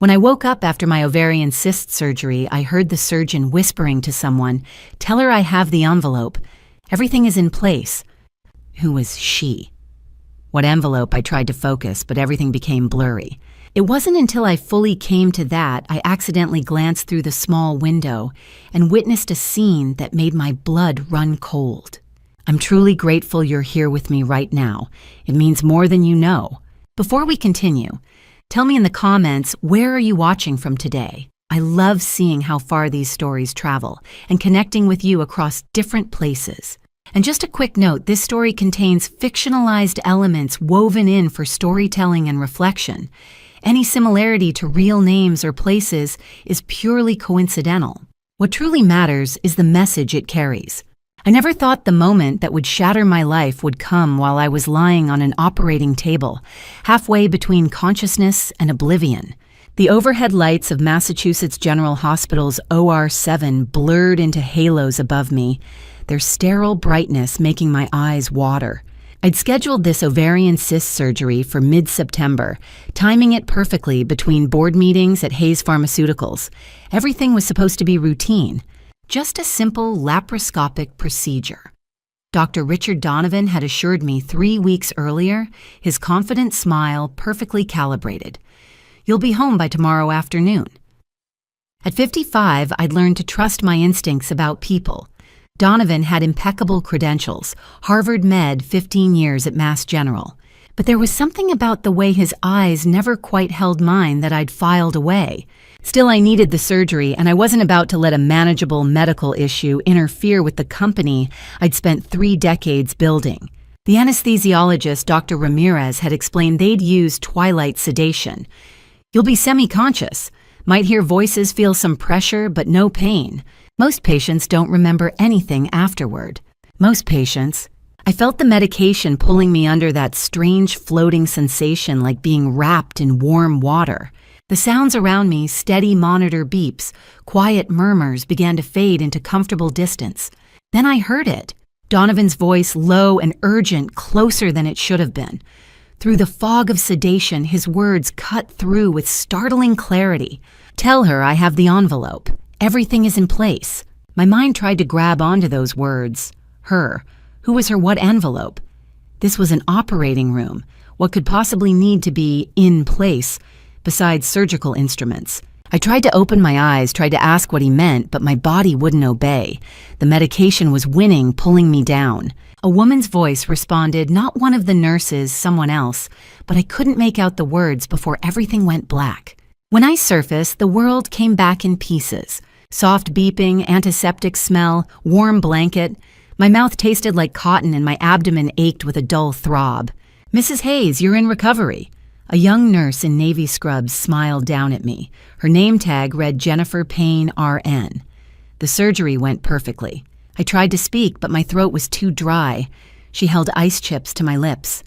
When I woke up after my ovarian cyst surgery, I heard the surgeon whispering to someone, "Tell her I have the envelope. Everything is in place." Who was she? What envelope? I tried to focus, but everything became blurry. It wasn't until I fully came to that I accidentally glanced through the small window and witnessed a scene that made my blood run cold. I'm truly grateful you're here with me right now. It means more than you know. Before we continue, tell me in the comments, where are you watching from today? I love seeing how far these stories travel and connecting with you across different places. And just a quick note, this story contains fictionalized elements woven in for storytelling and reflection. Any similarity to real names or places is purely coincidental. What truly matters is the message it carries. I never thought the moment that would shatter my life would come while I was lying on an operating table, halfway between consciousness and oblivion. The overhead lights of Massachusetts General Hospital's OR7 blurred into halos above me, their sterile brightness making my eyes water. I'd scheduled this ovarian cyst surgery for mid-September, timing it perfectly between board meetings at Hayes Pharmaceuticals. Everything was supposed to be routine. Just a simple laparoscopic procedure. Dr. Richard Donovan had assured me 3 weeks earlier, his confident smile perfectly calibrated. "You'll be home by tomorrow afternoon." At 55, I'd learned to trust my instincts about people. Donovan had impeccable credentials, Harvard Med, 15 years at Mass General. But there was something about the way his eyes never quite held mine that I'd filed away. Still, I needed the surgery, and I wasn't about to let a manageable medical issue interfere with the company I'd spent 3 decades building. The anesthesiologist, Dr. Ramirez, had explained they'd use twilight sedation. "You'll be semi-conscious. Might hear voices, feel some pressure, but no pain. Most patients don't remember anything afterward." Most patients. I felt the medication pulling me under that strange floating sensation like being wrapped in warm water. The sounds around me, steady monitor beeps, quiet murmurs, began to fade into comfortable distance. Then I heard it. Donovan's voice, low and urgent, closer than it should have been. Through the fog of sedation, his words cut through with startling clarity. "Tell her I have the envelope. Everything is in place." My mind tried to grab onto those words. Her. Who was her what envelope? This was an operating room. What could possibly need to be in place, besides surgical instruments? I tried to open my eyes, tried to ask what he meant, but my body wouldn't obey. The medication was winning, pulling me down. A woman's voice responded, not one of the nurses, someone else, but I couldn't make out the words before everything went black. When I surfaced, the world came back in pieces. Soft beeping, antiseptic smell, warm blanket. My mouth tasted like cotton and my abdomen ached with a dull throb. "Mrs. Hayes, you're in recovery." A young nurse in navy scrubs smiled down at me. Her name tag read Jennifer Payne, RN. The surgery went perfectly. I tried to speak, but my throat was too dry. She held ice chips to my lips.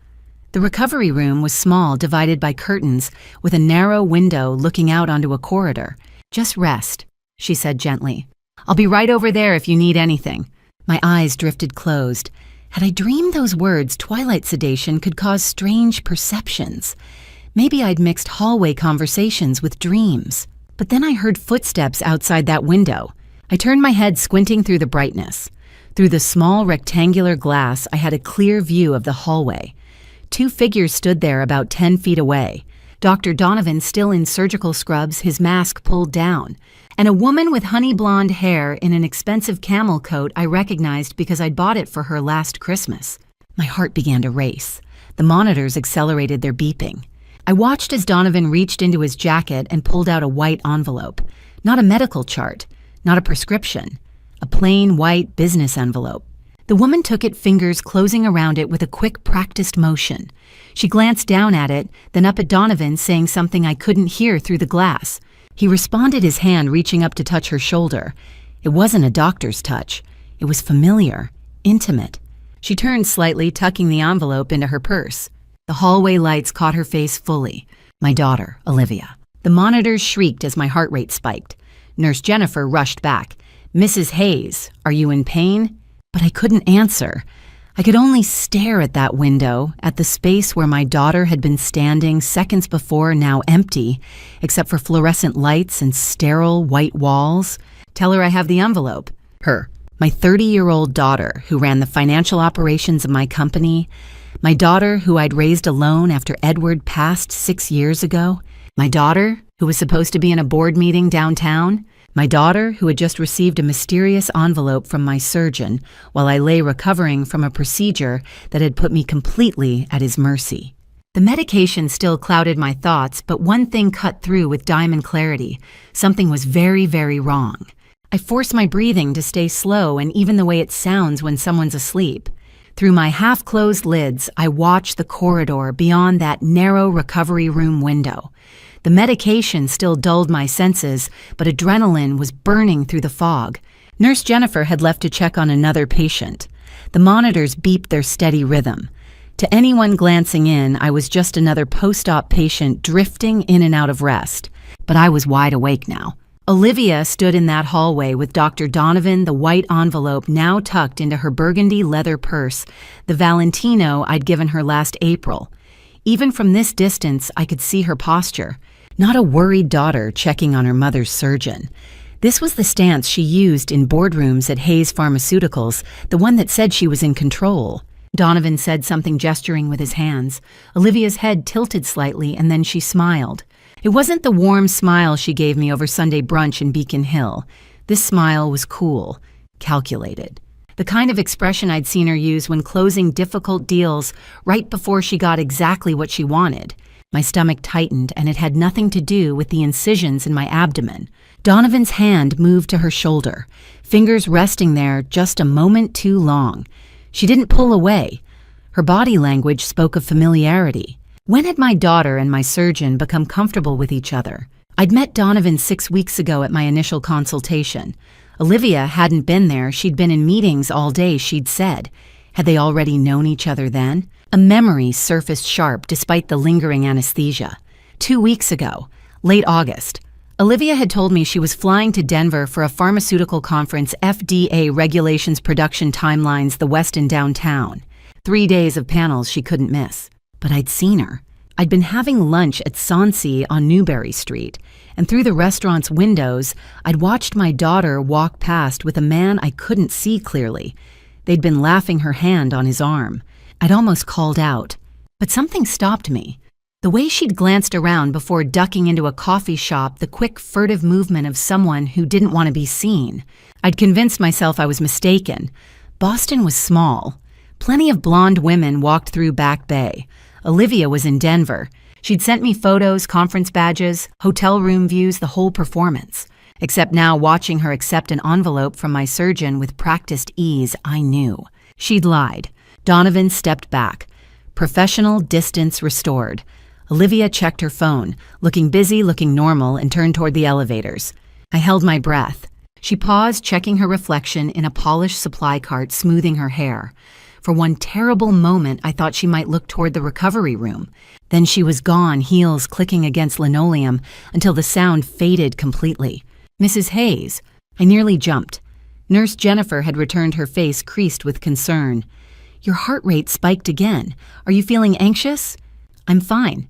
The recovery room was small, divided by curtains, with a narrow window looking out onto a corridor. "Just rest," she said gently. "I'll be right over there if you need anything." My eyes drifted closed. Had I dreamed those words, twilight sedation could cause strange perceptions. Maybe I'd mixed hallway conversations with dreams. But then I heard footsteps outside that window. I turned my head, squinting through the brightness. Through the small rectangular glass, I had a clear view of the hallway. 2 figures stood there about 10 feet away. Dr. Donovan still in surgical scrubs, his mask pulled down, and a woman with honey blonde hair in an expensive camel coat I recognized because I'd bought it for her last Christmas. My heart began to race. The monitors accelerated their beeping. I watched as Donovan reached into his jacket and pulled out a white envelope. Not a medical chart, not a prescription, a plain white business envelope. The woman took it, fingers closing around it with a quick, practiced motion. She glanced down at it, then up at Donovan, saying something I couldn't hear through the glass. He responded, his hand reaching up to touch her shoulder. It wasn't a doctor's touch. It was familiar, intimate. She turned slightly, tucking the envelope into her purse. The hallway lights caught her face fully. My daughter, Olivia. The monitors shrieked as my heart rate spiked. Nurse Jennifer rushed back. "Mrs. Hayes, are you in pain?" But I couldn't answer. I could only stare at that window, at the space where my daughter had been standing seconds before, now empty, except for fluorescent lights and sterile white walls. Tell her I have the envelope. Her. My 30-year-old daughter who ran the financial operations of my company. My daughter who I'd raised alone after Edward passed 6 years ago. My daughter who was supposed to be in a board meeting downtown. My daughter who had just received a mysterious envelope from my surgeon while I lay recovering from a procedure that had put me completely at his mercy. The medication still clouded my thoughts, but one thing cut through with diamond clarity. Something was very, very wrong. I forced my breathing to stay slow and even the way it sounds when someone's asleep. Through my half-closed lids, I watched the corridor beyond that narrow recovery room window. The medication still dulled my senses, but adrenaline was burning through the fog. Nurse Jennifer had left to check on another patient. The monitors beeped their steady rhythm. To anyone glancing in, I was just another post-op patient drifting in and out of rest. But I was wide awake now. Olivia stood in that hallway with Dr. Donovan, the white envelope now tucked into her burgundy leather purse, the Valentino I'd given her last April. Even from this distance, I could see her posture. Not a worried daughter checking on her mother's surgeon. This was the stance she used in boardrooms at Hayes Pharmaceuticals, the one that said she was in control. Donovan said something, gesturing with his hands. Olivia's head tilted slightly, and then she smiled. It wasn't the warm smile she gave me over Sunday brunch in Beacon Hill. This smile was cool, calculated. The kind of expression I'd seen her use when closing difficult deals right before she got exactly what she wanted. My stomach tightened, and it had nothing to do with the incisions in my abdomen. Donovan's hand moved to her shoulder, fingers resting there just a moment too long. She didn't pull away. Her body language spoke of familiarity. When had my daughter and my surgeon become comfortable with each other? I'd met Donovan 6 weeks ago at my initial consultation. Olivia hadn't been there. She'd been in meetings all day, she'd said. Had they already known each other then? A memory surfaced sharp despite the lingering anesthesia. 2 weeks ago, late August, Olivia had told me she was flying to Denver for a pharmaceutical conference, FDA regulations, production timelines, the West and downtown. 3 days of panels she couldn't miss. But I'd seen her. I'd been having lunch at Sansi on Newberry Street, and through the restaurant's windows, I'd watched my daughter walk past with a man I couldn't see clearly. They'd been laughing, her hand on his arm. I'd almost called out, but something stopped me. The way she'd glanced around before ducking into a coffee shop, the quick, furtive movement of someone who didn't want to be seen. I'd convinced myself I was mistaken. Boston was small. Plenty of blonde women walked through Back Bay. Olivia was in Denver. She'd sent me photos, conference badges, hotel room views, the whole performance. Except now, watching her accept an envelope from my surgeon with practiced ease, I knew. She'd lied. Donovan stepped back. Professional distance restored. Olivia checked her phone, looking busy, looking normal, and turned toward the elevators. I held my breath. She paused, checking her reflection in a polished supply cart, smoothing her hair. For one terrible moment, I thought she might look toward the recovery room. Then she was gone, heels clicking against linoleum, until the sound faded completely. Mrs. Hayes. I nearly jumped. Nurse Jennifer had returned, her face creased with concern. Your heart rate spiked again. Are you feeling anxious? I'm fine.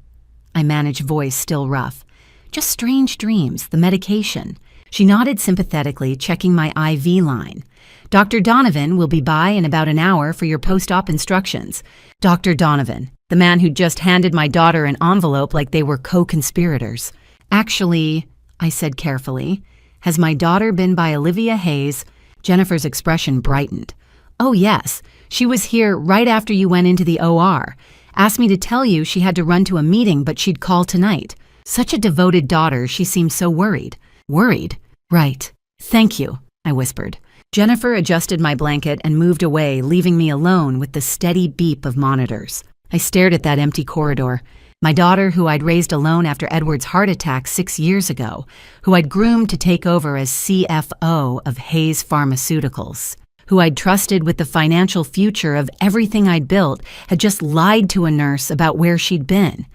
I managed, voice still rough. Just strange dreams, the medication. She nodded sympathetically, checking my IV line. Dr. Donovan will be by in about an hour for your post-op instructions. Dr. Donovan, the man who'd just handed my daughter an envelope like they were co-conspirators. Actually, I said carefully, has my daughter been by Olivia Hayes? Jennifer's expression brightened. Oh yes, she was here right after you went into the OR. Asked me to tell you she had to run to a meeting, but she'd call tonight. Such a devoted daughter, she seemed so worried. Worried? Right. Thank you, I whispered. Jennifer adjusted my blanket and moved away, leaving me alone with the steady beep of monitors. I stared at that empty corridor. My daughter, who I'd raised alone after Edward's heart attack 6 years ago, who I'd groomed to take over as CFO of Hayes Pharmaceuticals, who I'd trusted with the financial future of everything I'd built, had just lied to a nurse about where she'd been,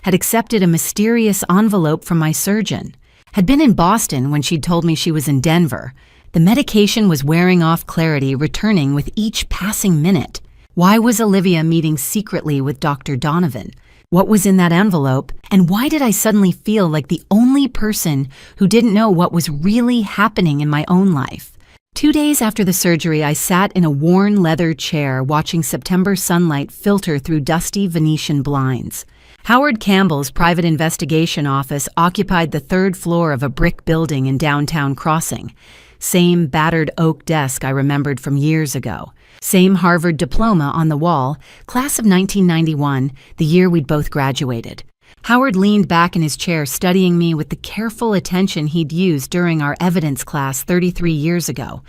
had accepted a mysterious envelope from my surgeon, had been in Boston when she'd told me she was in Denver. The medication was wearing off, clarity returning with each passing minute. Why was Olivia meeting secretly with Dr. Donovan? What was in that envelope? And why did I suddenly feel like the only person who didn't know what was really happening in my own life? 2 days after the surgery, I sat in a worn leather chair watching September sunlight filter through dusty Venetian blinds. Howard Campbell's private investigation office occupied the 3rd floor of a brick building in downtown Crossing. Same battered oak desk I remembered from years ago. Same Harvard diploma on the wall, class of 1991, the year we'd both graduated. Howard leaned back in his chair, studying me with the careful attention he'd used during our evidence class 33 years ago.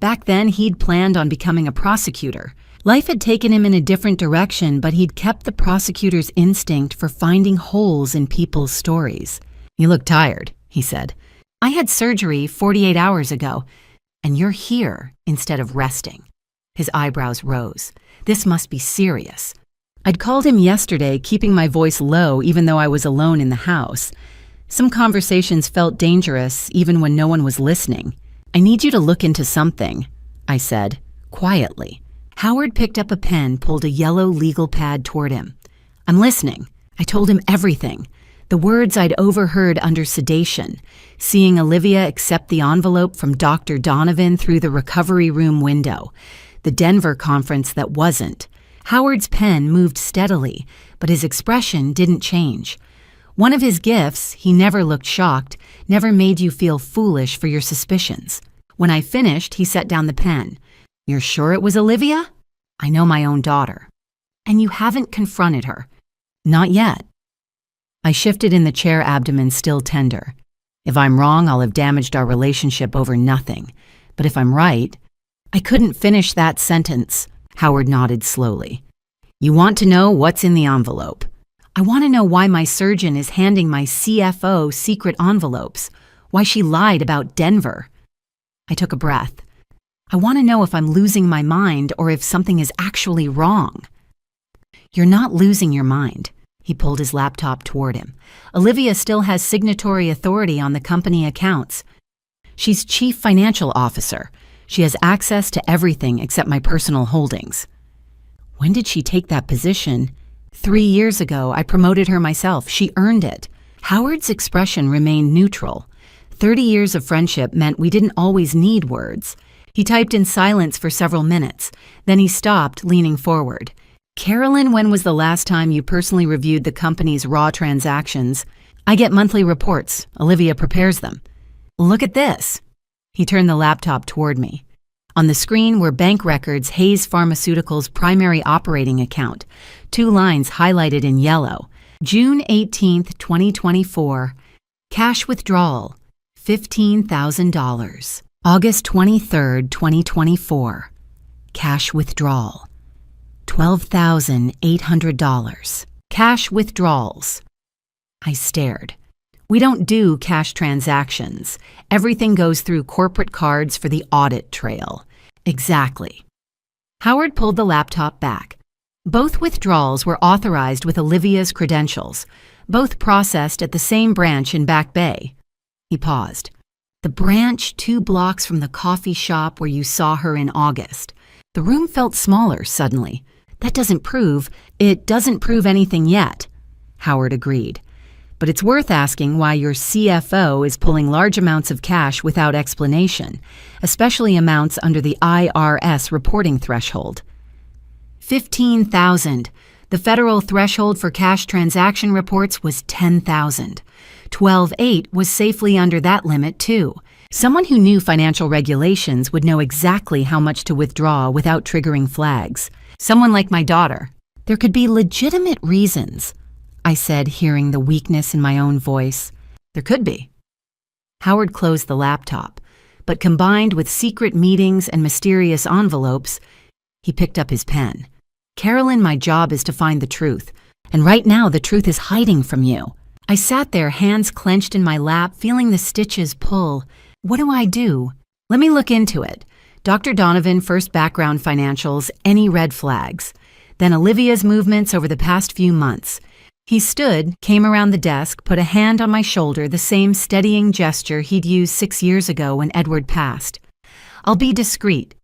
Back then, he'd planned on becoming a prosecutor. Life had taken him in a different direction, but he'd kept the prosecutor's instinct for finding holes in people's stories. "You look tired," he said. "I had surgery 48 hours ago, and you're here instead of resting." His eyebrows rose. This must be serious. I'd called him yesterday, keeping my voice low even though I was alone in the house. Some conversations felt dangerous even when no one was listening. "I need you to look into something," I said, quietly. Howard picked up a pen, pulled a yellow legal pad toward him. "I'm listening." I told him everything. The words I'd overheard under sedation, seeing Olivia accept the envelope from Dr. Donovan through the recovery room window, the Denver conference that wasn't. Howard's pen moved steadily, but his expression didn't change. One of his gifts, he never looked shocked, never made you feel foolish for your suspicions. When I finished, he set down the pen. "You're sure it was Olivia?" "I know my own daughter." "And you haven't confronted her?" "Not yet." I shifted in the chair, abdomen still tender. If I'm wrong, I'll have damaged our relationship over nothing. But if I'm right, I couldn't finish that sentence. Howard nodded slowly. "You want to know what's in the envelope?" "I want to know why my surgeon is handing my CFO secret envelopes, why she lied about Denver." I took a breath. "I want to know if I'm losing my mind or if something is actually wrong." "You're not losing your mind." He pulled his laptop toward him. "Olivia still has signatory authority on the company accounts. She's chief financial officer. She has access to everything except my personal holdings." "When did she take that position?" 3 years ago, I promoted her myself. She earned it." Howard's expression remained neutral. 30 years of friendship meant we didn't always need words. He typed in silence for several minutes. Then he stopped, leaning forward. "Carolyn, when was the last time you personally reviewed the company's raw transactions?" "I get monthly reports. Olivia prepares them." "Look at this." He turned the laptop toward me. On the screen were bank records, Hayes Pharmaceuticals' primary operating account. 2 lines highlighted in yellow. June 18th, 2024. Cash withdrawal, $15,000. August 23rd, 2024. Cash withdrawal, $12,800. Cash withdrawals. I stared. We don't do cash transactions. Everything goes through corporate cards for the audit trail. Exactly. Howard pulled the laptop back. Both withdrawals were authorized with Olivia's credentials, both processed at the same branch in Back Bay. He paused. "The branch 2 blocks from the coffee shop where you saw her in August." The room felt smaller suddenly. It doesn't prove anything yet," Howard agreed. "But it's worth asking why your CFO is pulling large amounts of cash without explanation, especially amounts under the IRS reporting threshold." $15,000. The federal threshold for cash transaction reports was $10,000. $12,800 was safely under that limit, too. Someone who knew financial regulations would know exactly how much to withdraw without triggering flags. Someone like my daughter. There could be legitimate reasons, I said, hearing the weakness in my own voice. There could be. Howard closed the laptop, but combined with secret meetings and mysterious envelopes, he picked up his pen. "Carolyn, my job is to find the truth, and right now the truth is hiding from you." I sat there, hands clenched in my lap, feeling the stitches pull. What do I do? Let me look into it. Dr. Donovan, first background financials, any red flags. Then Olivia's movements over the past few months. He stood, came around the desk, put a hand on my shoulder, the same steadying gesture he'd used 6 years ago when Edward passed. "I'll be discreet.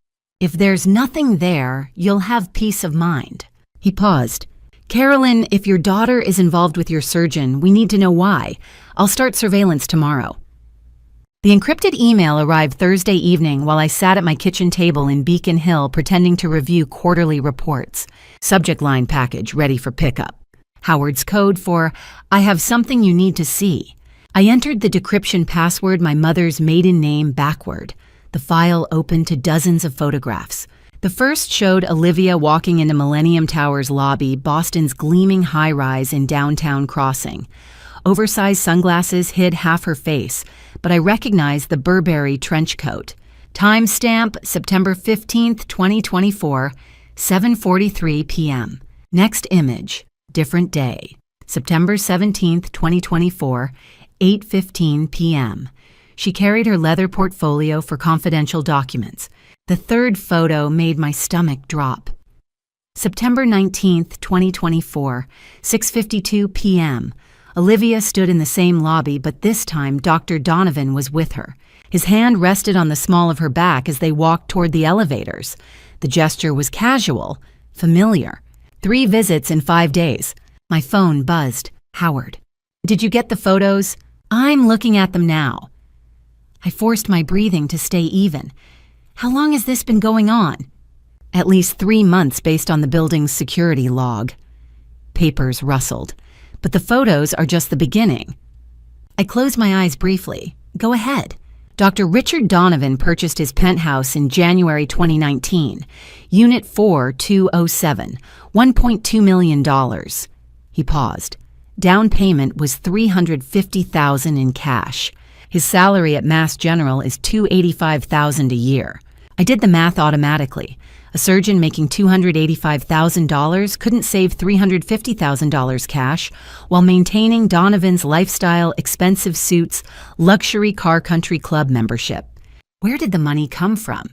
If there's nothing there, you'll have peace of mind. He paused. Carolyn, if your daughter is involved with your surgeon, we need to know why. I'll start surveillance tomorrow. The encrypted email arrived Thursday evening while I sat at my kitchen table in Beacon Hill pretending to review quarterly reports. Subject line package ready for pickup. Howard's code for, I have something you need to see. I entered the decryption password, my mother's maiden name, backward. The file opened to dozens of photographs. The first showed Olivia walking into Millennium Tower's lobby, Boston's gleaming high-rise in downtown Crossing. Oversized sunglasses hid half her face, but I recognized the Burberry trench coat. Timestamp, September 15th, 2024, 7:43 p.m. Next image, different day. September 17th, 2024, 8:15 p.m. She carried her leather portfolio for confidential documents. The third photo made my stomach drop. September 19th, 2024, 6:52 p.m. Olivia stood in the same lobby, but this time Dr. Donovan was with her. His hand rested on the small of her back as they walked toward the elevators. The gesture was casual, familiar. 3 visits in 5 days. My phone buzzed. Howard. Did you get the photos? I'm looking at them now. I forced my breathing to stay even. How long has this been going on? At least 3 months based on the building's security log. Papers rustled. But the photos are just the beginning. I closed my eyes briefly. Go ahead. Dr. Richard Donovan purchased his penthouse in January 2019, Unit 4207, $1.2 million. He paused. Down payment was $350,000 in cash. His salary at Mass General is $285,000 a year. I did the math automatically. A surgeon making $285,000 couldn't save $350,000 cash while maintaining Donovan's lifestyle, expensive suits, luxury car country club membership. Where did the money come from?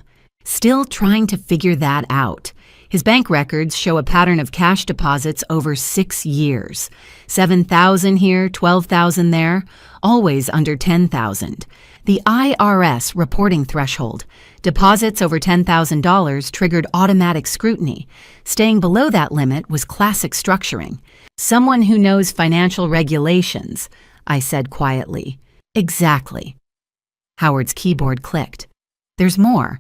Still trying to figure that out. His bank records show a pattern of cash deposits over 6 years. $7,000 here, $12,000 there, always under $10,000. The IRS reporting threshold. Deposits over $10,000 triggered automatic scrutiny. Staying below that limit was classic structuring. Someone who knows financial regulations, I said quietly. Exactly. Howard's keyboard clicked. There's more.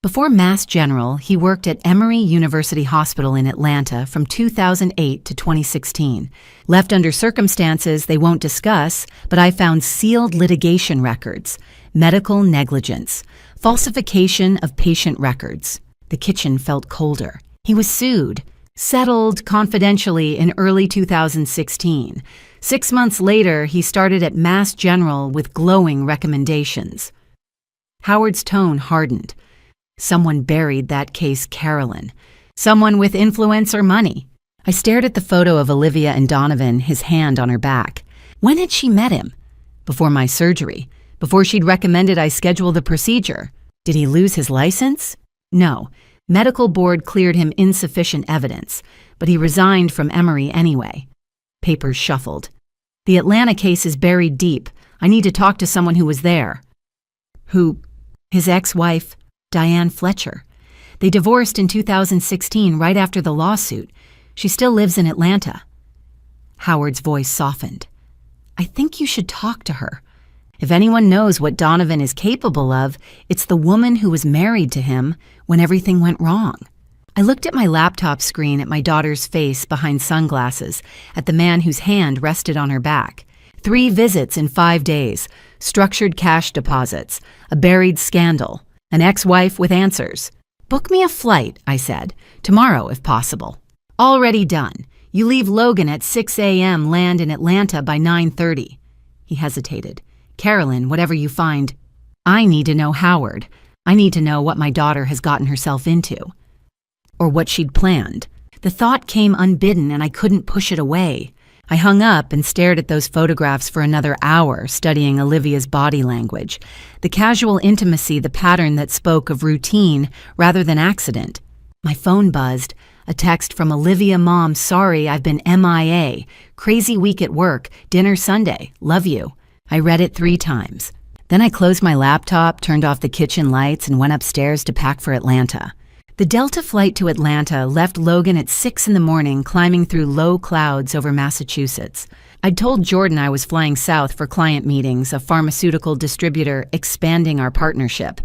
Before Mass General, he worked at Emory University Hospital in Atlanta from 2008 to 2016. Left under circumstances they won't discuss, but I found sealed litigation records, medical negligence, falsification of patient records. The kitchen felt colder. He was sued, settled confidentially in early 2016. 6 months later, he started at Mass General with glowing recommendations. Howard's tone hardened. Someone buried that case, Carolyn. Someone with influence or money. I stared at the photo of Olivia and Donovan, his hand on her back. When had she met him? Before my surgery. Before she'd recommended I schedule the procedure. Did he lose his license? No. Medical board cleared him insufficient evidence, but he resigned from Emory anyway. Papers shuffled. The Atlanta case is buried deep. I need to talk to someone who was there. Who? His ex-wife, Diane Fletcher. They divorced in 2016, right after the lawsuit. She still lives in Atlanta. Howard's voice softened. I think you should talk to her. If anyone knows what Donovan is capable of, it's the woman who was married to him when everything went wrong. I looked at my laptop screen at my daughter's face behind sunglasses, at the man whose hand rested on her back. 3 visits in 5 days, structured cash deposits, a buried scandal. An ex-wife with answers. Book me a flight, I said. Tomorrow, if possible. Already done. You leave Logan at 6 a.m., land in Atlanta by 9:30. He hesitated. Carolyn, whatever you find, I need to know Howard. I need to know what my daughter has gotten herself into. Or what she'd planned. The thought came unbidden and I couldn't push it away. I hung up and stared at those photographs for another hour, studying Olivia's body language. The casual intimacy, the pattern that spoke of routine rather than accident. My phone buzzed. A text from Olivia, Mom, sorry, I've been MIA. Crazy week at work. Dinner Sunday. Love you. I read it 3 times. Then I closed my laptop, turned off the kitchen lights, and went upstairs to pack for Atlanta. The Delta flight to Atlanta left Logan at 6 in the morning, climbing through low clouds over Massachusetts. I'd told Jordan I was flying south for client meetings, a pharmaceutical distributor expanding our partnership.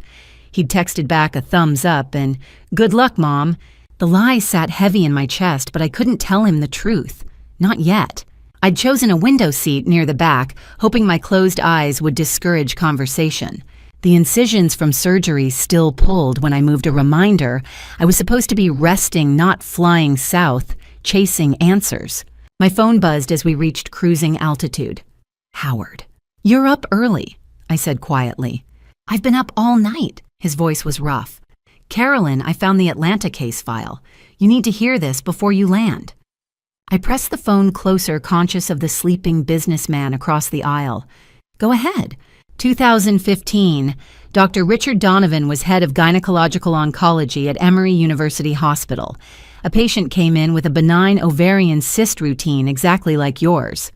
He'd texted back a thumbs up and, "Good luck, Mom." The lie sat heavy in my chest, but I couldn't tell him the truth. Not yet. I'd chosen a window seat near the back, hoping my closed eyes would discourage conversation. The incisions from surgery still pulled when I moved a reminder I was supposed to be resting, not flying south, chasing answers. My phone buzzed as we reached cruising altitude. Howard. "You're up early," I said quietly. "I've been up all night." His voice was rough. "Carolyn, I found the Atlanta case file. You need to hear this before you land." I pressed the phone closer, conscious of the sleeping businessman across the aisle. "Go ahead." 2015, Dr. Richard Donovan was head of gynecological oncology at Emory University Hospital. A patient came in with a benign ovarian cyst routine exactly like yours.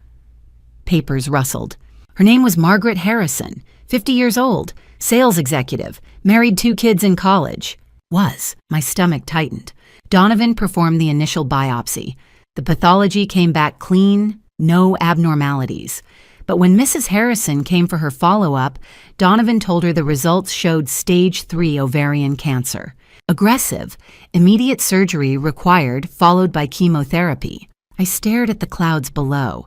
Papers rustled. Her name was Margaret Harrison, 50 years old, sales executive, married 2 kids in college. My stomach tightened. Donovan performed the initial biopsy. The pathology came back clean, no abnormalities. But when Mrs. Harrison came for her follow-up, Donovan told her the results showed stage 3 ovarian cancer. Aggressive, immediate surgery required, followed by chemotherapy. I stared at the clouds below.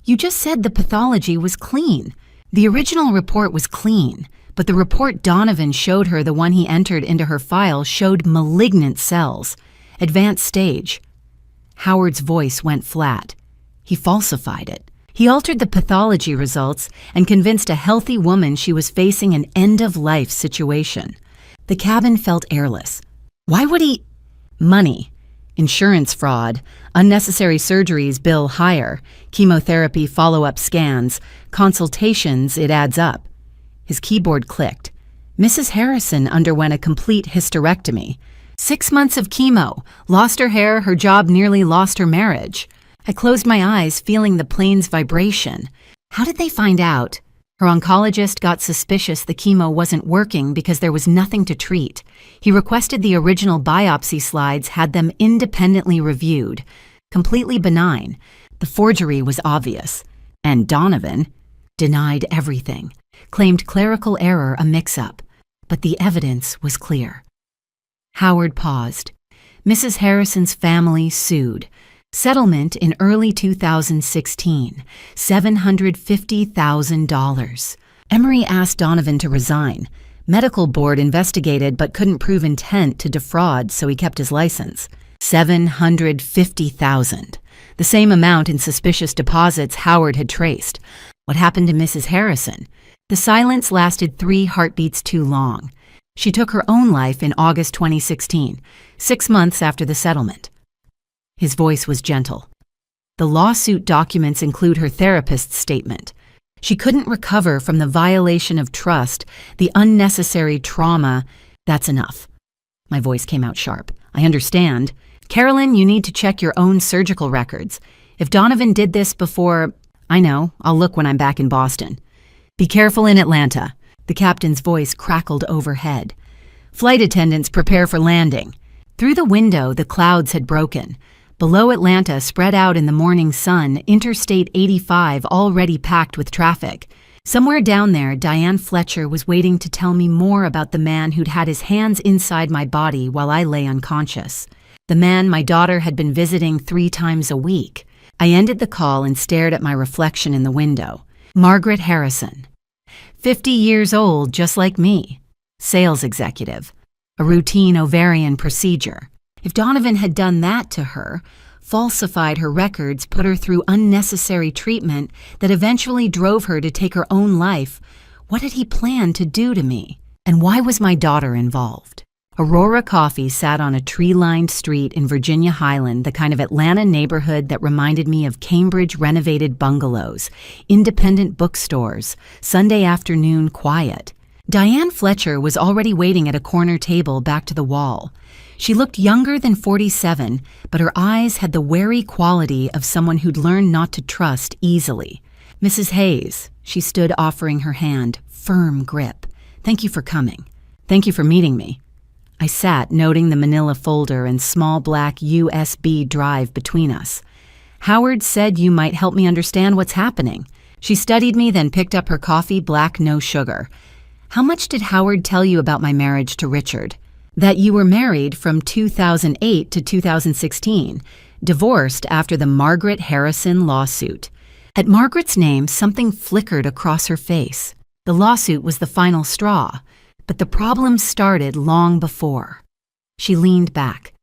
"You just said the pathology was clean." The original report was clean, but the report Donovan showed her, the one he entered into her file, showed malignant cells. Advanced stage. Howard's voice went flat. He falsified it. He altered the pathology results and convinced a healthy woman she was facing an end-of-life situation. The cabin felt airless. Why would he? Money. Insurance fraud. Unnecessary surgeries bill higher. Chemotherapy follow-up scans. Consultations, it adds up. His keyboard clicked. Mrs. Harrison underwent a complete hysterectomy. 6 months of chemo. Lost her hair, her job, nearly lost her marriage. I closed my eyes, feeling the plane's vibration. How did they find out? Her oncologist got suspicious the chemo wasn't working because there was nothing to treat. He requested the original biopsy slides, had them independently reviewed. Completely benign. The forgery was obvious. And Donovan denied everything. Claimed clerical error, a mix-up. But the evidence was clear. Howard paused. Mrs. Harrison's family sued. Settlement in early 2016, $750,000. Emory asked Donovan to resign. Medical board investigated but couldn't prove intent to defraud, so he kept his license. $750,000. The same amount in suspicious deposits Howard had traced. What happened to Mrs. Harrison? The silence lasted 3 heartbeats too long. She took her own life in August 2016, 6 months after the settlement. His voice was gentle. The lawsuit documents include her therapist's statement. She couldn't recover from the violation of trust, the unnecessary trauma. That's enough. My voice came out sharp. I understand. Carolyn, you need to check your own surgical records. If Donovan did this before, I know, I'll look when I'm back in Boston. Be careful in Atlanta. The captain's voice crackled overhead. Flight attendants prepare for landing. Through the window, the clouds had broken. Below Atlanta, spread out in the morning sun, Interstate 85 already packed with traffic. Somewhere down there, Diane Fletcher was waiting to tell me more about the man who'd had his hands inside my body while I lay unconscious. The man my daughter had been visiting 3 times a week. I ended the call and stared at my reflection in the window. Margaret Harrison. 50 years old, just like me. Sales executive. A routine ovarian procedure. If Donovan had done that to her, falsified her records, put her through unnecessary treatment that eventually drove her to take her own life, what had he planned to do to me? And why was my daughter involved? Aurora Coffee sat on a tree-lined street in Virginia Highland, the kind of Atlanta neighborhood that reminded me of Cambridge renovated bungalows, independent bookstores, Sunday afternoon quiet. Diane Fletcher was already waiting at a corner table back to the wall. She looked younger than 47, but her eyes had the wary quality of someone who'd learned not to trust easily. Mrs. Hayes, she stood offering her hand, firm grip. Thank you for coming. Thank you for meeting me. I sat, noting the manila folder and small black USB drive between us. Howard said you might help me understand what's happening. She studied me, then picked up her coffee, black, no sugar. How much did Howard tell you about my marriage to Richard? That you were married from 2008 to 2016, divorced after the Margaret Harrison lawsuit. At Margaret's name, something flickered across her face. The lawsuit was the final straw, but the problem started long before. She leaned back.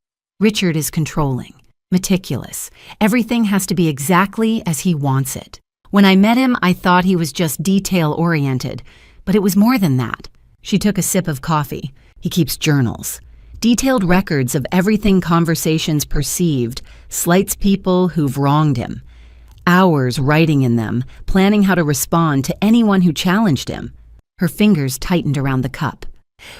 Richard is controlling, meticulous. Everything has to be exactly as he wants it. When I met him, I thought he was just detail-oriented, but it was more than that. She took a sip of coffee. He keeps journals. Detailed records of everything conversations perceived, slights people who've wronged him. Hours writing in them, planning how to respond to anyone who challenged him. Her fingers tightened around the cup.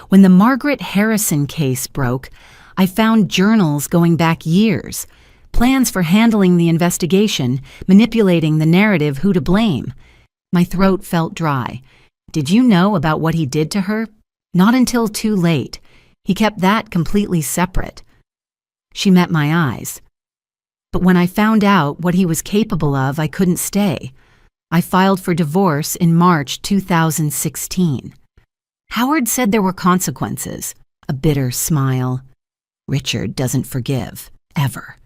When the Margaret Harrison case broke, I found journals going back years. Plans for handling the investigation, manipulating the narrative who to blame. My throat felt dry. Did you know about what he did to her? Not until too late. He kept that completely separate. She met my eyes. But when I found out what he was capable of, I couldn't stay. I filed for divorce in March 2016. Howard said there were consequences. A bitter smile. Richard doesn't forgive, ever.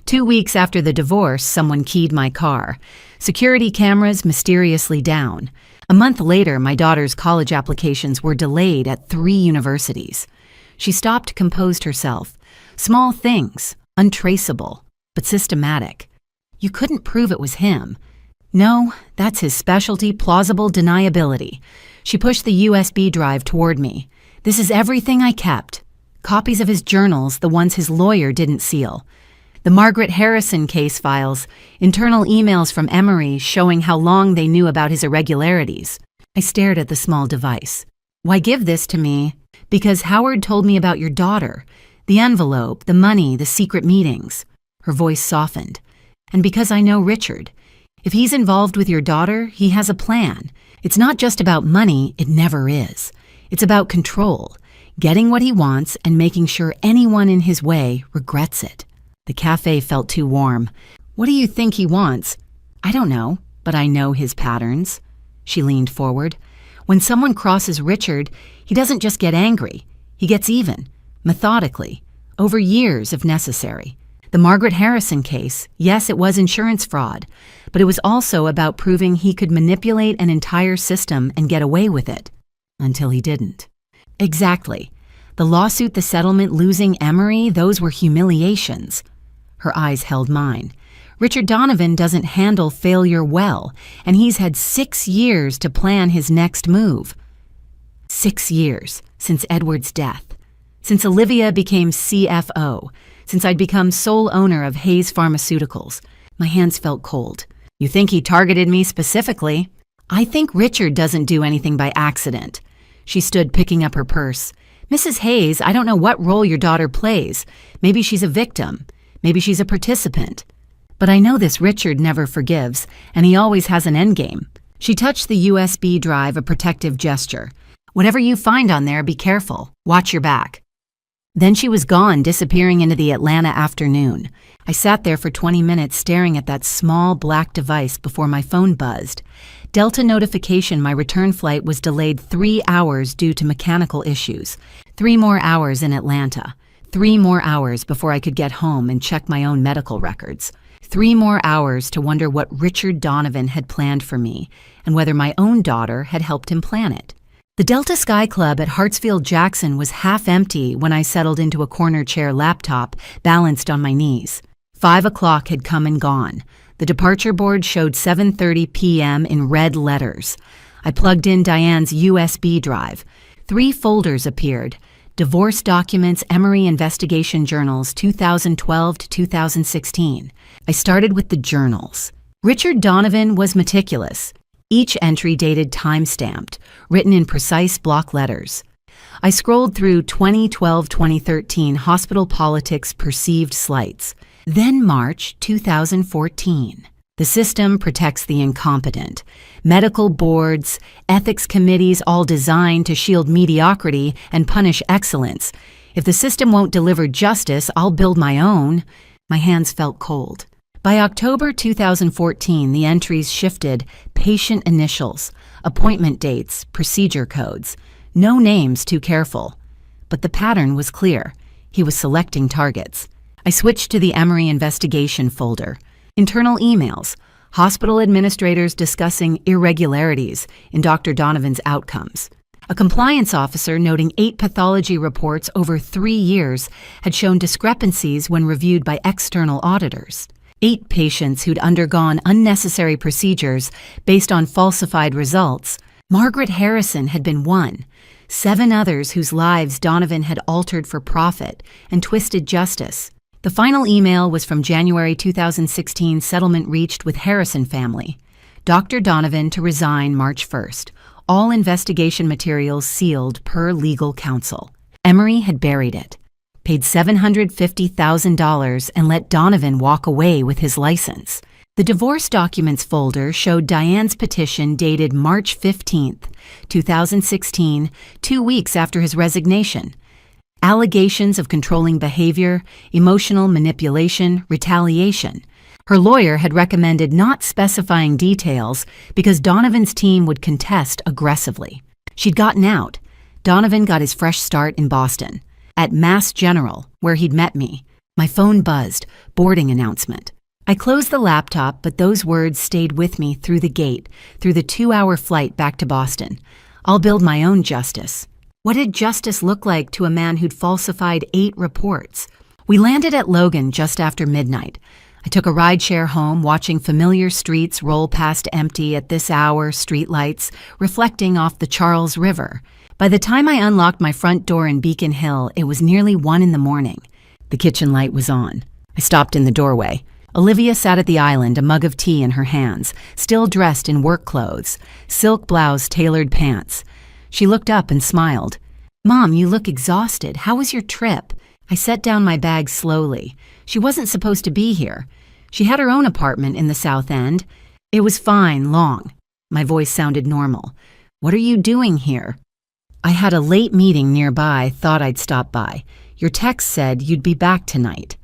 2 weeks after the divorce, someone keyed my car. Security cameras mysteriously down. A month later, my daughter's college applications were delayed at 3 universities. She stopped, composed herself. Small things, untraceable, but systematic. You couldn't prove it was him. No, that's his specialty, plausible deniability. She pushed the USB drive toward me. This is everything I kept. Copies of his journals, the ones his lawyer didn't seal. The Margaret Harrison case files, internal emails from Emory showing how long they knew about his irregularities. I stared at the small device. Why give this to me? Because Howard told me about your daughter. The envelope, the money, the secret meetings. Her voice softened. And because I know Richard. If he's involved with your daughter, he has a plan. It's not just about money, it never is. It's about control, getting what he wants and making sure anyone in his way regrets it. The cafe felt too warm. What do you think he wants? I don't know, but I know his patterns. She leaned forward. When someone crosses Richard, he doesn't just get angry. He gets even, methodically, over years if necessary. The Margaret Harrison case, yes, it was insurance fraud, but it was also about proving he could manipulate an entire system and get away with it. Until he didn't. Exactly. The lawsuit, the settlement, losing Emory, those were humiliations. Her eyes held mine. Richard Donovan doesn't handle failure well, and he's had 6 years to plan his next move. 6 years since Edward's death. Since Olivia became CFO. Since I'd become sole owner of Hayes Pharmaceuticals. My hands felt cold. You think he targeted me specifically? I think Richard doesn't do anything by accident. She stood picking up her purse. Mrs. Hayes, I don't know what role your daughter plays. Maybe she's a victim. Maybe she's a participant. But I know this Richard never forgives, and he always has an endgame. She touched the USB drive, a protective gesture. Whatever you find on there, be careful. Watch your back. Then she was gone, disappearing into the Atlanta afternoon. I sat there for 20 minutes staring at that small black device before my phone buzzed. Delta notification my return flight was delayed 3 hours due to mechanical issues. 3 more hours in Atlanta. 3 more hours before I could get home and check my own medical records. 3 more hours to wonder what Richard Donovan had planned for me and whether my own daughter had helped him plan it. The Delta Sky Club at Hartsfield-Jackson was half empty when I settled into a corner chair laptop balanced on my knees. 5 o'clock had come and gone. The departure board showed 7:30 p.m. in red letters. I plugged in Diane's USB drive. 3 folders appeared. Divorce documents, Emory investigation journals, 2012 to 2016. I started with the journals. Richard Donovan was meticulous. Each entry dated time-stamped, written in precise block letters. I scrolled through 2012-2013 hospital politics perceived slights. Then March 2014. The system protects the incompetent. Medical boards, ethics committees all designed to shield mediocrity and punish excellence. If the system won't deliver justice, I'll build my own. My hands felt cold. By October 2014, the entries shifted: patient initials, appointment dates, procedure codes. No names too careful. But the pattern was clear. He was selecting targets. I switched to the Emory investigation folder. Internal emails, hospital administrators discussing irregularities in Dr. Donovan's outcomes. A compliance officer noting 8 pathology reports over 3 years had shown discrepancies when reviewed by external auditors. 8 patients who'd undergone unnecessary procedures based on falsified results. Margaret Harrison had been one. 7 others whose lives Donovan had altered for profit and twisted justice. The final email was from January 2016 settlement reached with Harrison family. Dr. Donovan to resign March 1st. All investigation materials sealed per legal counsel. Emory had buried it, paid $750,000 and let Donovan walk away with his license. The divorce documents folder showed Diane's petition dated March 15th, 2016, 2 weeks after his resignation. Allegations of controlling behavior, emotional manipulation, retaliation. Her lawyer had recommended not specifying details because Donovan's team would contest aggressively. She'd gotten out. Donovan got his fresh start in Boston, at Mass General, where he'd met me. My phone buzzed, boarding announcement. I closed the laptop, but those words stayed with me through the gate, through the 2-hour flight back to Boston. I'll build my own justice. What did justice look like to a man who'd falsified 8 reports? We landed at Logan just after midnight. I took a rideshare home, watching familiar streets roll past empty at this hour streetlights, reflecting off the Charles River. By the time I unlocked my front door in Beacon Hill, it was nearly 1 in the morning. The kitchen light was on. I stopped in the doorway. Olivia sat at the island, a mug of tea in her hands, still dressed in work clothes, silk blouse, tailored pants. She looked up and smiled. "Mom, you look exhausted. How was your trip?" I set down my bag slowly. She wasn't supposed to be here. She had her own apartment in the South End. It was fine, long. My voice sounded normal. "What are you doing here?" "I had a late meeting nearby, thought I'd stop by. Your text said you'd be back tonight."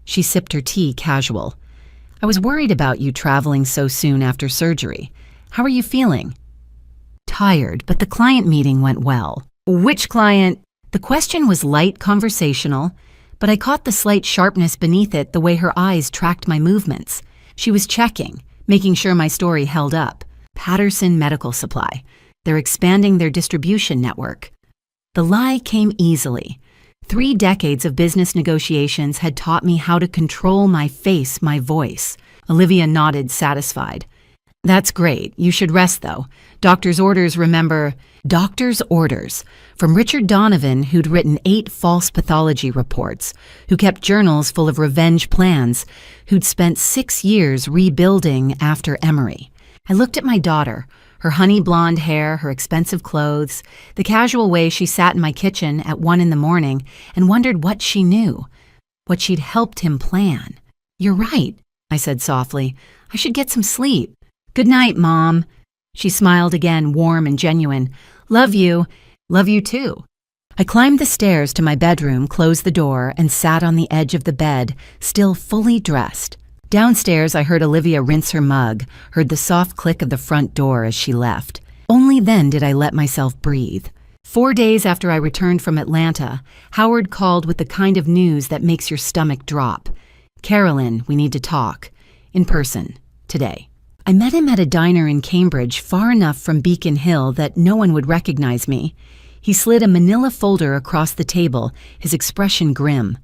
She sipped her tea, casual. "I was worried about you traveling so soon after surgery. How are you feeling?" "Tired, but the client meeting went well." "Which client?" The question was light, conversational, but I caught the slight sharpness beneath it, the way her eyes tracked my movements. She was checking, making sure my story held up. Patterson Medical Supply. They're expanding their distribution network. The lie came easily. 3 decades of business negotiations had taught me how to control my face, my voice. Olivia nodded, satisfied. "That's great. You should rest, though. Doctor's orders, remember." Doctor's orders. From Richard Donovan, who'd written 8 false pathology reports, who kept journals full of revenge plans, who'd spent 6 years rebuilding after Emory. I looked at my daughter, her honey blonde hair, her expensive clothes, the casual way she sat in my kitchen at 1 in the morning, and wondered what she knew, what she'd helped him plan. "You're right," I said softly. "I should get some sleep." "Good night, Mom." She smiled again, warm and genuine. "Love you. Love you too." I climbed the stairs to my bedroom, closed the door, and sat on the edge of the bed, still fully dressed. Downstairs, I heard Olivia rinse her mug, heard the soft click of the front door as she left. Only then did I let myself breathe. 4 days after I returned from Atlanta, Howard called with the kind of news that makes your stomach drop. "Carolyn, we need to talk. In person. Today." I met him at a diner in Cambridge, far enough from Beacon Hill that no one would recognize me. He slid a manila folder across the table, his expression grim.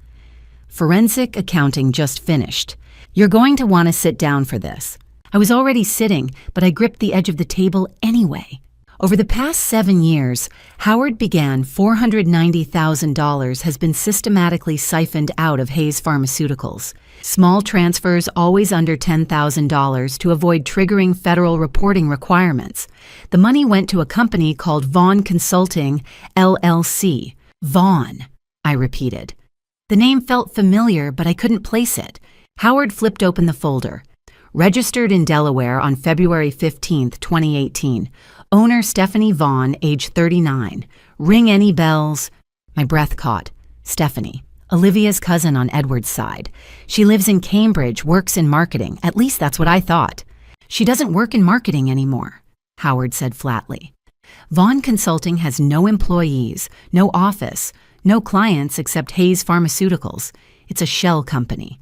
"Forensic accounting just finished. You're going to want to sit down for this." I was already sitting, but I gripped the edge of the table anyway. Over the past 7 years, Howard began $490,000 has been systematically siphoned out of Hayes Pharmaceuticals. Small transfers always under $10,000 to avoid triggering federal reporting requirements. The money went to a company called Vaughn Consulting, LLC. Vaughn, I repeated. The name felt familiar, but I couldn't place it. Howard flipped open the folder. Registered in Delaware on February 15, 2018. Owner Stephanie Vaughn, age 39. Ring any bells? My breath caught. Stephanie, Olivia's cousin on Edward's side. She lives in Cambridge, works in marketing. At least that's what I thought. She doesn't work in marketing anymore, Howard said flatly. Vaughn Consulting has no employees, no office, no clients except Hayes Pharmaceuticals. It's a shell company.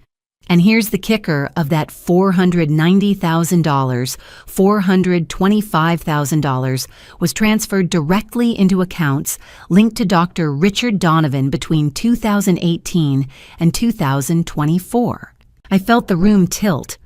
And here's the kicker of that $490,000, $425,000 was transferred directly into accounts linked to Dr. Richard Donovan between 2018 and 2024. I felt the room tilt.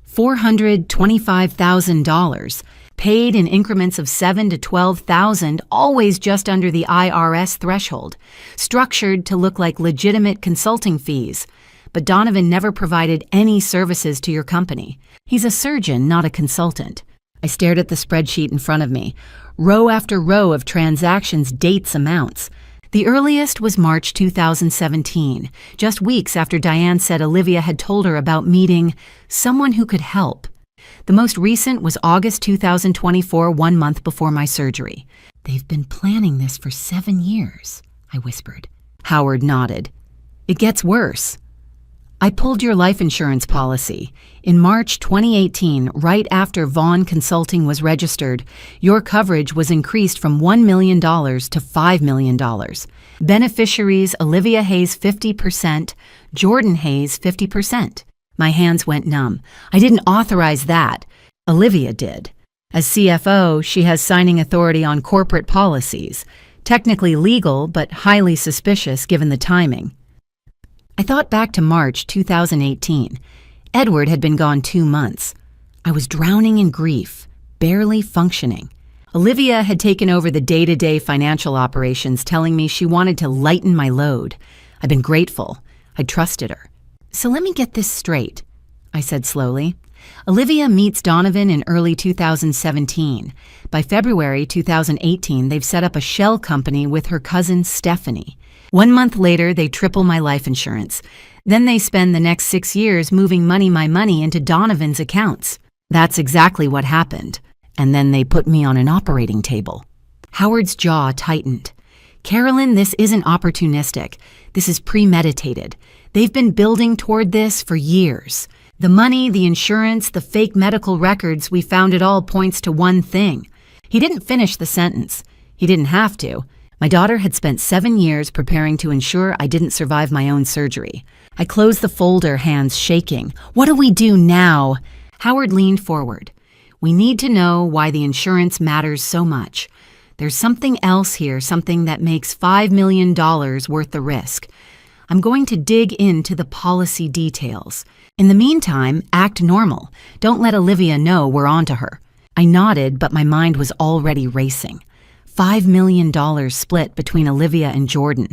$425,000, paid in increments of $7,000 to $12,000, always just under the IRS threshold, structured to look like legitimate consulting fees. But Donovan never provided any services to your company. He's a surgeon, not a consultant. I stared at the spreadsheet in front of me. Row after row of transactions, dates, amounts. The earliest was March 2017, just weeks after Diane said Olivia had told her about meeting someone who could help. The most recent was August 2024, 1 month before my surgery. They've been planning this for 7 years, I whispered. Howard nodded. It gets worse. I pulled your life insurance policy. In March 2018, right after Vaughn Consulting was registered, your coverage was increased from $1 million to $5 million. Beneficiaries Olivia Hayes 50%, Jordan Hayes 50%. My hands went numb. I didn't authorize that. Olivia did. As CFO, she has signing authority on corporate policies. Technically legal, but highly suspicious given the timing. I thought back to March 2018. Edward had been gone 2 months. I was drowning in grief, barely functioning. Olivia had taken over the day-to-day financial operations, telling me she wanted to lighten my load. I'd been grateful. I trusted her. So let me get this straight, I said slowly. Olivia meets Donovan in early 2017. By February 2018, they've set up a shell company with her cousin Stephanie. 1 month later, they triple my life insurance. Then they spend the next 6 years moving my money into Donovan's accounts. That's exactly what happened. And then they put me on an operating table. Howard's jaw tightened. Carolyn, this isn't opportunistic. This is premeditated. They've been building toward this for years. The money, the insurance, the fake medical records, we found it all points to one thing. He didn't finish the sentence. He didn't have to. My daughter had spent 7 years preparing to ensure I didn't survive my own surgery. I closed the folder, hands shaking. What do we do now? Howard leaned forward. We need to know why the insurance matters so much. There's something else here, something that makes $5 million worth the risk. I'm going to dig into the policy details. In the meantime, act normal. Don't let Olivia know we're onto her. I nodded, but my mind was already racing. $5 million split between Olivia and Jordan.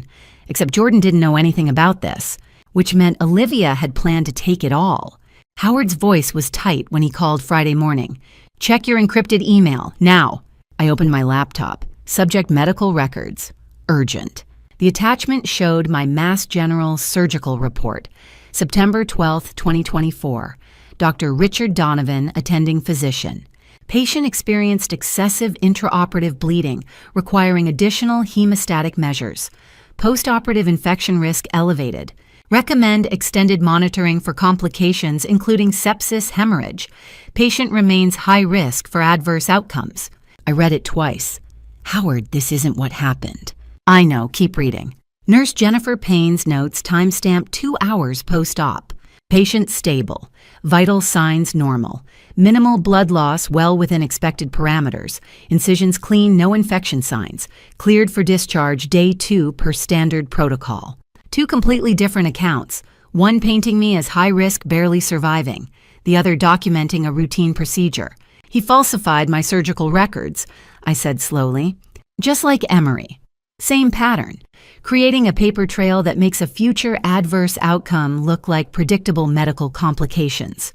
Except Jordan didn't know anything about this, which meant Olivia had planned to take it all. Howard's voice was tight when he called Friday morning. Check your encrypted email, now. I opened my laptop. Subject medical records. Urgent. The attachment showed my Mass General surgical report. September 12, 2024. Dr. Richard Donovan, attending physician. Patient experienced excessive intraoperative bleeding, requiring additional hemostatic measures. Postoperative infection risk elevated. Recommend extended monitoring for complications including sepsis, hemorrhage. Patient remains high risk for adverse outcomes. I read it twice. Howard, this isn't what happened. I know, keep reading. Nurse Jennifer Payne's notes timestamp 2 hours post-op. Patient stable. Vital signs normal. Minimal blood loss well within expected parameters. Incisions clean, no infection signs. Cleared for discharge day 2 per standard protocol. 2 completely different accounts. One painting me as high risk, barely surviving. The other documenting a routine procedure. He falsified my surgical records, I said slowly. Just like Emery. Same pattern. Creating a paper trail that makes a future adverse outcome look like predictable medical complications.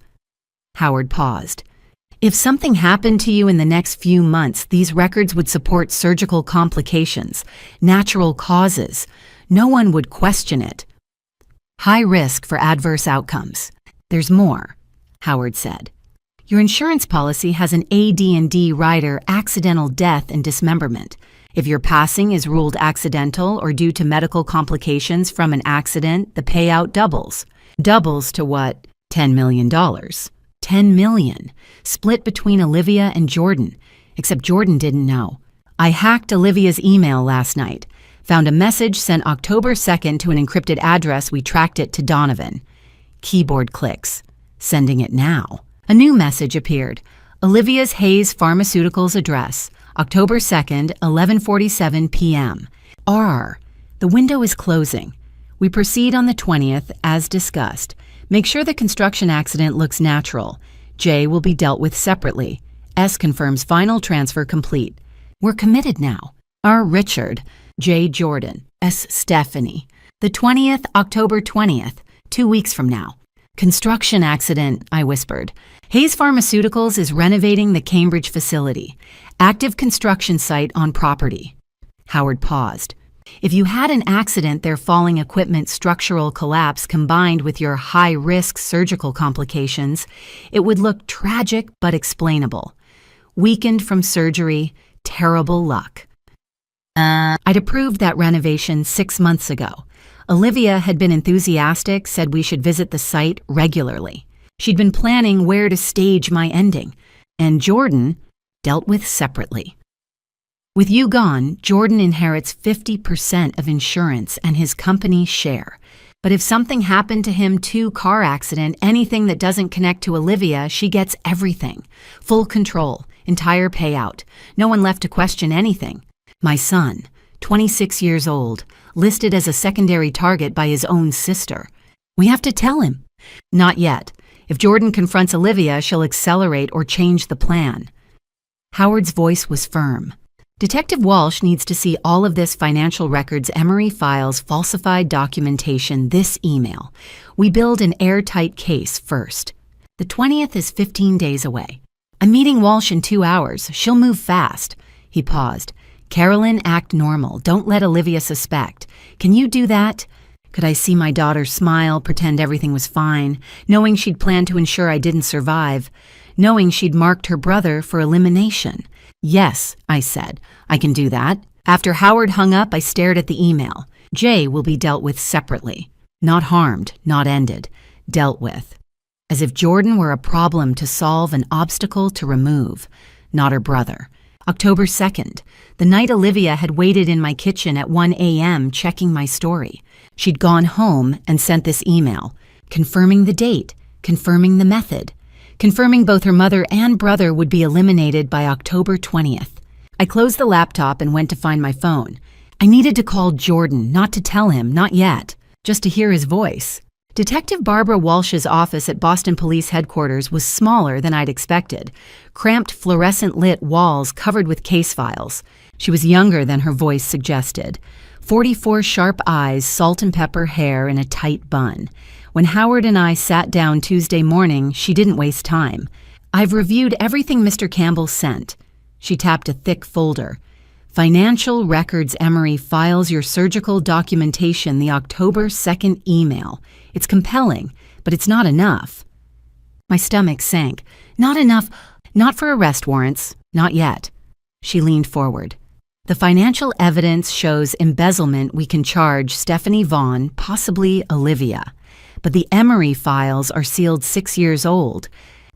Howard paused. If something happened to you in the next few months, these records would support surgical complications, natural causes. No one would question it. High risk for adverse outcomes. There's more, Howard said. Your insurance policy has an AD&D rider, accidental death and dismemberment. If your passing is ruled accidental or due to medical complications from an accident, the payout doubles. Doubles to what? $10 million. $10 million. Split between Olivia and Jordan. Except Jordan didn't know. I hacked Olivia's email last night. Found a message sent October 2nd to an encrypted address. We tracked it to Donovan. Keyboard clicks. Sending it now. A new message appeared. Olivia's Hayes Pharmaceuticals address. October 2nd, 11:47 p.m. R. The window is closing. We proceed on the 20th, as discussed. Make sure the construction accident looks natural. J will be dealt with separately. S confirms final transfer complete. We're committed now. R. Richard. J. Jordan. S. Stephanie. The 20th, October 20th, 2 weeks from now. Construction accident, I whispered. Hayes Pharmaceuticals is renovating the Cambridge facility. Active construction site on property. Howard paused. If you had an accident, their falling equipment structural collapse combined with your high-risk surgical complications, it would look tragic but explainable. Weakened from surgery, terrible luck. I'd approved that renovation 6 months ago. Olivia had been enthusiastic, said we should visit the site regularly. She'd been planning where to stage my ending. And Jordan dealt with separately. With you gone, Jordan inherits 50% of insurance and his company's share. But if something happened to him, car accident, anything that doesn't connect to Olivia, she gets everything. Full control, entire payout. No one left to question anything. My son, 26 years old, listed as a secondary target by his own sister. We have to tell him. Not yet. If Jordan confronts Olivia, she'll accelerate or change the plan. Howard's voice was firm. Detective Walsh needs to see all of this financial records, Emory files, falsified documentation, this email. We build an airtight case first. The 20th is 15 days away. I'm meeting Walsh in 2 hours. She'll move fast. He paused. Carolyn, act normal. Don't let Olivia suspect. Can you do that? Could I see my daughter smile, pretend everything was fine, knowing she'd planned to ensure I didn't survive, knowing she'd marked her brother for elimination? Yes, I said. I can do that. After Howard hung up, I stared at the email. Jay will be dealt with separately. Not harmed, not ended. Dealt with. As if Jordan were a problem to solve, an obstacle to remove. Not her brother. October 2nd, the night Olivia had waited in my kitchen at 1 a.m. checking my story. She'd gone home and sent this email, confirming the date, confirming the method, confirming both her mother and brother would be eliminated by October 20th. I closed the laptop and went to find my phone. I needed to call Jordan, not to tell him, not yet, just to hear his voice. Detective Barbara Walsh's office at Boston Police Headquarters was smaller than I'd expected. Cramped fluorescent-lit walls covered with case files. She was younger than her voice suggested. 44 sharp eyes, salt and pepper hair in a tight bun. When Howard and I sat down Tuesday morning, she didn't waste time. I've reviewed everything Mr. Campbell sent. She tapped a thick folder. Financial Records Emory files your surgical documentation, the October 2nd email. It's compelling, but it's not enough. My stomach sank. Not enough. Not for arrest warrants. Not yet. She leaned forward. The financial evidence shows embezzlement. We can charge Stephanie Vaughn, possibly Olivia. But the Emory files are sealed 6 years old.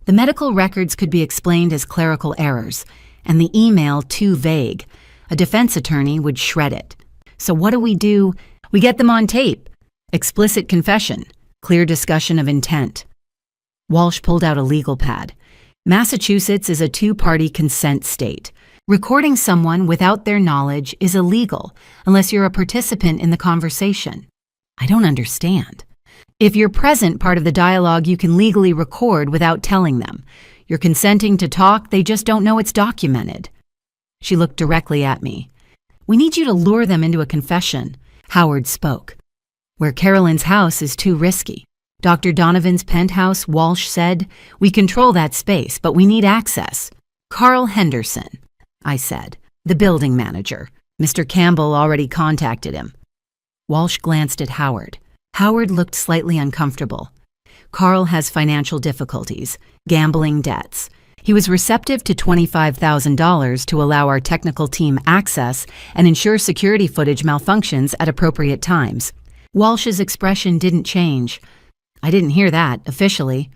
The medical records could be explained as clerical errors, and the email too vague. A defense attorney would shred it. So what do? We get them on tape. Explicit confession. Clear discussion of intent. Walsh pulled out a legal pad. Massachusetts is a two-party consent state. Recording someone without their knowledge is illegal unless you're a participant in the conversation. I don't understand. If you're present part of the dialogue, you can legally record without telling them. You're consenting to talk, they just don't know it's documented. She looked directly at me. We need you to lure them into a confession. Howard spoke. Where Carolyn's house is too risky. Dr. Donovan's penthouse, Walsh said, we control that space, but we need access. Carl Henderson, I said, the building manager. Mr. Campbell already contacted him. Walsh glanced at Howard. Howard looked slightly uncomfortable. Carl has financial difficulties, gambling debts. He was receptive to $25,000 to allow our technical team access and ensure security footage malfunctions at appropriate times. Walsh's expression didn't change. I didn't hear that, officially.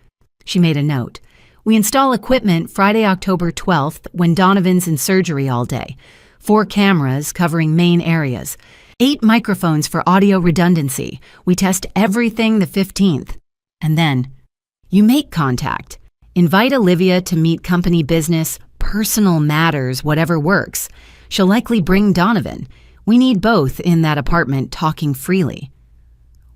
She made a note. We install equipment Friday, October 12th, when Donovan's in surgery all day. 4 cameras covering main areas. 8 microphones for audio redundancy. We test everything the 15th. And then, you make contact. Invite Olivia to meet company business, personal matters, whatever works. She'll likely bring Donovan. We need both in that apartment talking freely.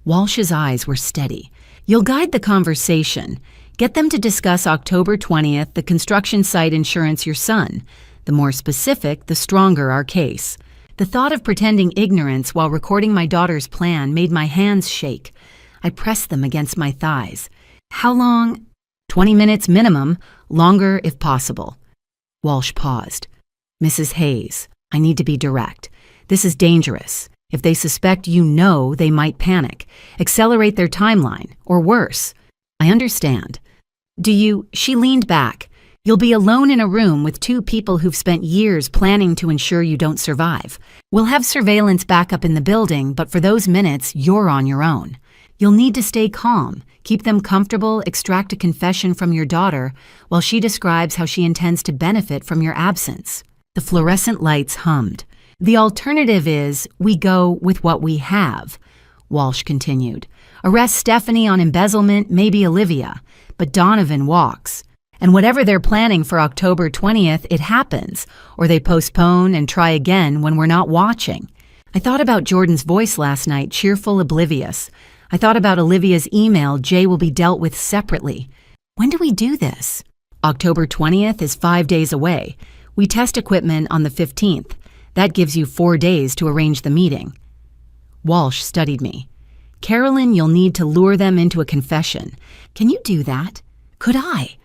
Walsh's eyes were steady. You'll guide the conversation. Get them to discuss October 20th, the construction site insurance your son. The more specific, the stronger our case. The thought of pretending ignorance while recording my daughter's plan made my hands shake. I pressed them against my thighs. How long? 20 minutes minimum, longer if possible. Walsh paused. Mrs. Hayes, I need to be direct. This is dangerous. If they suspect you know, they might panic, accelerate their timeline, or worse. I understand. She leaned back. You'll be alone in a room with 2 people who've spent years planning to ensure you don't survive. We'll have surveillance backup in the building, but for those minutes, you're on your own. You'll need to stay calm, keep them comfortable, extract a confession from your daughter while she describes how she intends to benefit from your absence. The fluorescent lights hummed. The alternative is we go with what we have, Walsh continued. Arrest Stephanie on embezzlement, maybe Olivia, but Donovan walks. And whatever they're planning for October 20th, it happens, or they postpone and try again when we're not watching. I thought about Jordan's voice last night, cheerful, oblivious. I thought about Olivia's email, Jay will be dealt with separately. When do we do this? October 20th is 5 days away. We test equipment on the 15th. That gives you 4 days to arrange the meeting. Walsh studied me. Carolyn, you'll need to lure them into a confession. Can you do that? Could I?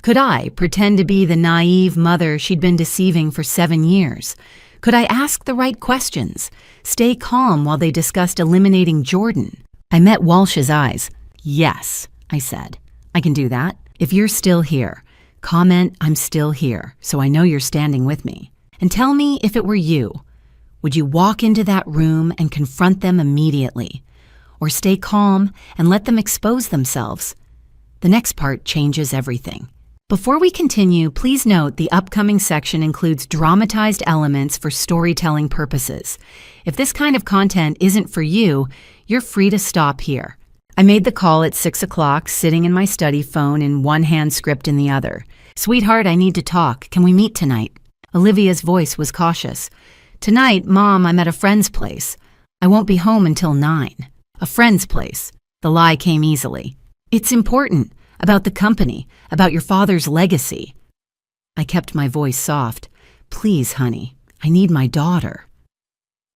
Could I pretend to be the naive mother she'd been deceiving for 7 years? Could I ask the right questions? Stay calm while they discussed eliminating Jordan? I met Walsh's eyes. Yes, I said. I can do that. If you're still here, comment I'm still here, so I know you're standing with me. And tell me if it were you. Would you walk into that room and confront them immediately? Or stay calm and let them expose themselves? The next part changes everything. Before we continue, please note the upcoming section includes dramatized elements for storytelling purposes. If this kind of content isn't for you, you're free to stop here. I made the call at 6 o'clock, sitting in my study, phone in one hand, script in the other. Sweetheart, I need to talk. Can we meet tonight? Olivia's voice was cautious. Tonight, Mom, I'm at a friend's place. I won't be home until 9. A friend's place. The lie came easily. It's important. About the company. About your father's legacy. I kept my voice soft. Please, honey. I need my daughter.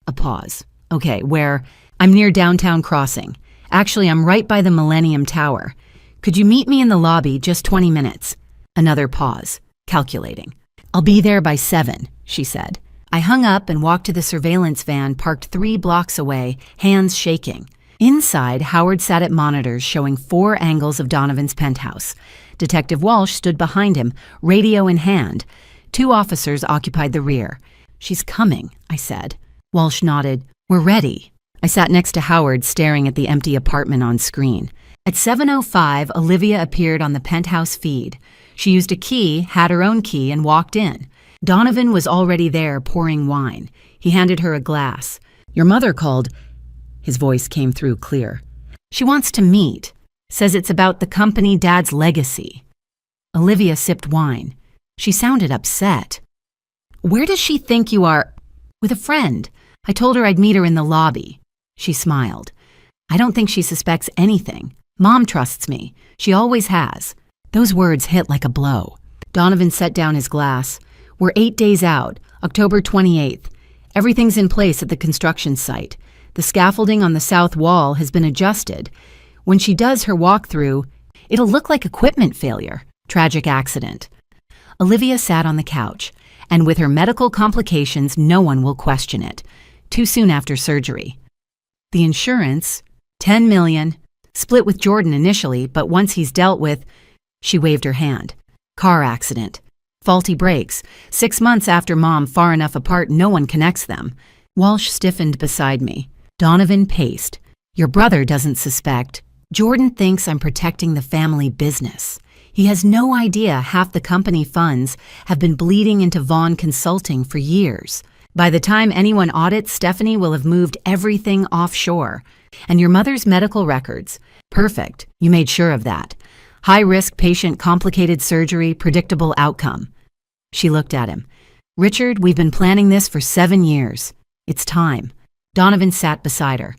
A pause. Okay, where? I'm near Downtown Crossing. Actually, I'm right by the Millennium Tower. Could you meet me in the lobby, just 20 minutes? Another pause. Calculating. I'll be there by 7, she said. I hung up and walked to the surveillance van parked 3 blocks away, hands shaking. Inside, Howard sat at monitors showing 4 angles of Donovan's penthouse. Detective Walsh stood behind him, radio in hand. 2 officers occupied the rear. She's coming, I said. Walsh nodded. We're ready. I sat next to Howard, staring at the empty apartment on screen. At 7:05, Olivia appeared on the penthouse feed. She used a key, had her own key, and walked in. Donovan was already there, pouring wine. He handed her a glass. Your mother called. His voice came through clear. She wants to meet. Says it's about the company Dad's legacy. Olivia sipped wine. She sounded upset. Where does she think you are? With a friend. I told her I'd meet her in the lobby. She smiled. I don't think she suspects anything. Mom trusts me. She always has. Those words hit like a blow. Donovan set down his glass. We're 8 days out, October 28th. Everything's in place at the construction site. The scaffolding on the south wall has been adjusted. When she does her walkthrough, it'll look like equipment failure. Tragic accident. Olivia sat on the couch, and with her medical complications, no one will question it. Too soon after surgery. The insurance, $10 million, split with Jordan initially, but once he's dealt with, she waved her hand. Car accident. Faulty brakes. 6 months after Mom, far enough apart no one connects them. Walsh stiffened beside me. Donovan paced. Your brother doesn't suspect. Jordan thinks I'm protecting the family business. He has no idea half the company funds have been bleeding into Vaughn Consulting for years. By the time anyone audits, Stephanie will have moved everything offshore. And your mother's medical records. Perfect. You made sure of that. High-risk patient, complicated surgery, predictable outcome. She looked at him. Richard, we've been planning this for 7 years. It's time. Donovan sat beside her.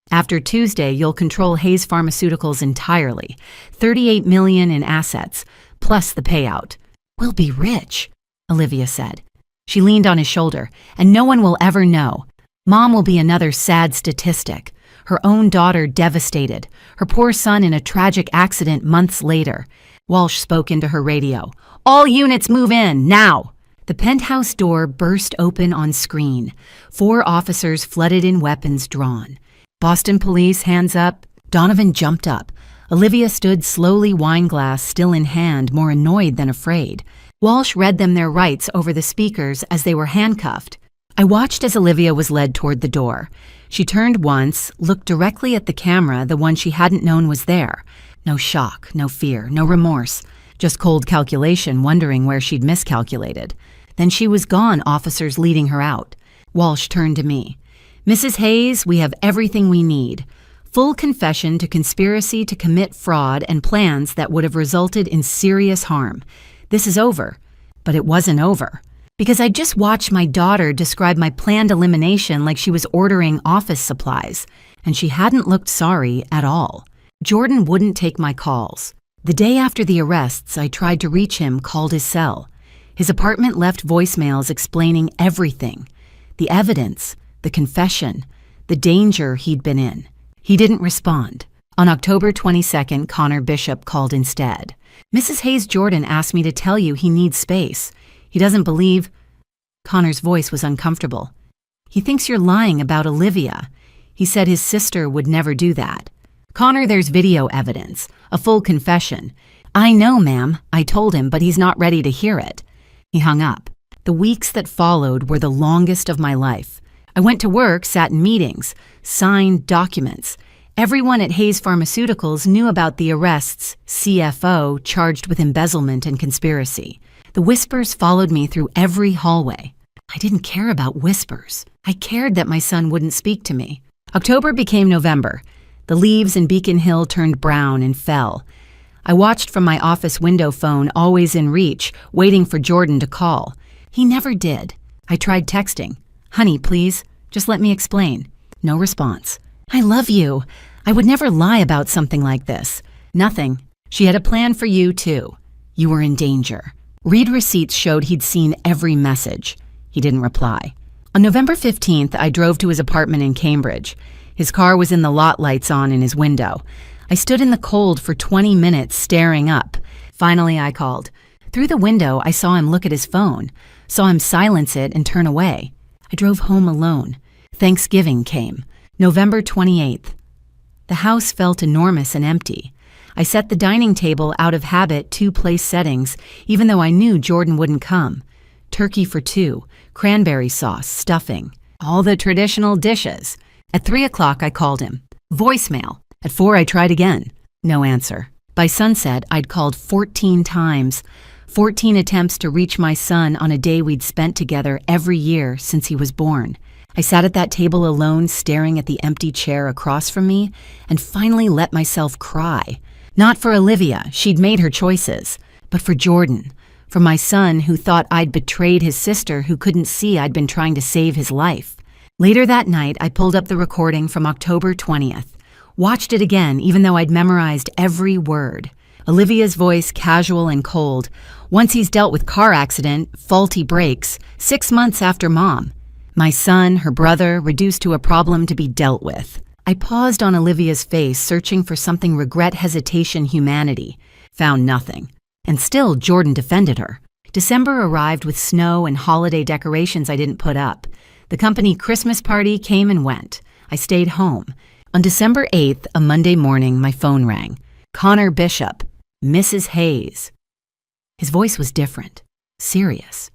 After Tuesday, you'll control Hayes Pharmaceuticals entirely. $38 million in assets, plus the payout. We'll be rich, Olivia said. She leaned on his shoulder, and no one will ever know. Mom will be another sad statistic. Her own daughter devastated, her poor son in a tragic accident months later. Walsh spoke into her radio. All units move in, now! The penthouse door burst open on screen. 4 officers flooded in, weapons drawn. Boston police, hands up. Donovan jumped up. Olivia stood slowly, wine glass still in hand, more annoyed than afraid. Walsh read them their rights over the speakers as they were handcuffed. I watched as Olivia was led toward the door. She turned once, looked directly at the camera, the one she hadn't known was there. No shock, no fear, no remorse. Just cold calculation, wondering where she'd miscalculated. Then she was gone, officers leading her out. Walsh turned to me. Mrs. Hayes, we have everything we need. Full confession to conspiracy to commit fraud and plans that would have resulted in serious harm. This is over. But it wasn't over. Because I just watched my daughter describe my planned elimination like she was ordering office supplies, and she hadn't looked sorry at all. Jordan wouldn't take my calls. The day after the arrests, I tried to reach him, called his cell. His apartment left voicemails explaining everything. The evidence, the confession, the danger he'd been in. He didn't respond. On October 22nd, Connor Bishop called instead. Mrs. Hayes Jordan asked me to tell you he needs space. He doesn't believe... Connor's voice was uncomfortable. He thinks you're lying about Olivia. He said his sister would never do that. Connor, there's video evidence, a full confession. I know, ma'am, I told him, but he's not ready to hear it. He hung up. The weeks that followed were the longest of my life. I went to work, sat in meetings, signed documents. Everyone at Hayes Pharmaceuticals knew about the arrests, CFO charged with embezzlement and conspiracy. The whispers followed me through every hallway. I didn't care about whispers. I cared that my son wouldn't speak to me. October became November. The leaves in Beacon Hill turned brown and fell. I watched from my office window phone, always in reach, waiting for Jordan to call. He never did. I tried texting. Honey, please, just let me explain. No response. I love you. I would never lie about something like this. Nothing. She had a plan for you, too. You were in danger. Read receipts showed he'd seen every message. He didn't reply. On November 15th, I drove to his apartment in Cambridge. His car was in the lot, lights on in his window. I stood in the cold for 20 minutes staring up. Finally, I called. Through the window, I saw him look at his phone, saw him silence it and turn away. I drove home alone. Thanksgiving came. November 28th. The house felt enormous and empty. I set the dining table out of habit, 2-place settings, even though I knew Jordan wouldn't come. Turkey for 2, cranberry sauce, stuffing, all the traditional dishes. At 3 o'clock, I called him. Voicemail. At 4, I tried again. No answer. By sunset, I'd called 14 times. 14 attempts to reach my son on a day we'd spent together every year since he was born. I sat at that table alone, staring at the empty chair across from me, and finally let myself cry. Not for Olivia, she'd made her choices, but for Jordan, for my son who thought I'd betrayed his sister who couldn't see I'd been trying to save his life. Later that night, I pulled up the recording from October 20th, watched it again even though I'd memorized every word. Olivia's voice casual and cold. Once he's dealt with car accident, faulty brakes, 6 months after Mom. My son, her brother, reduced to a problem to be dealt with. I paused on Olivia's face, searching for something regret, hesitation, humanity. Found nothing. And still, Jordan defended her. December arrived with snow and holiday decorations I didn't put up. The company Christmas party came and went. I stayed home. On December 8th, a Monday morning, my phone rang. Connor Bishop. Mrs. Hayes. His voice was different, serious.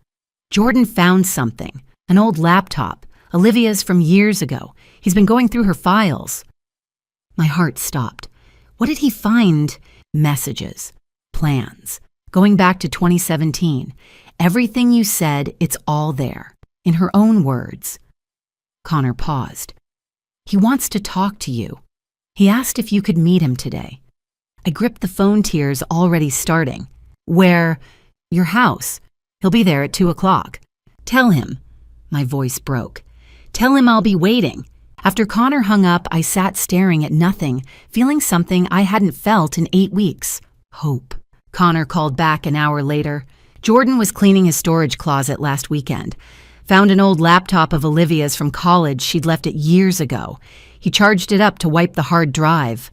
Jordan found something, an old laptop, Olivia's from years ago. He's been going through her files. My heart stopped. What did he find? Messages, plans, going back to 2017. Everything you said, it's all there, in her own words. Connor paused. He wants to talk to you. He asked if you could meet him today. I gripped the phone, tears already starting. Where? Your house. He'll be there at 2 o'clock. Tell him. My voice broke. Tell him I'll be waiting. After Connor hung up, I sat staring at nothing, feeling something I hadn't felt in 8 weeks. Hope. Connor called back an hour later. Jordan was cleaning his storage closet last weekend. Found an old laptop of Olivia's from college. She'd left it years ago. He charged it up to wipe the hard drive.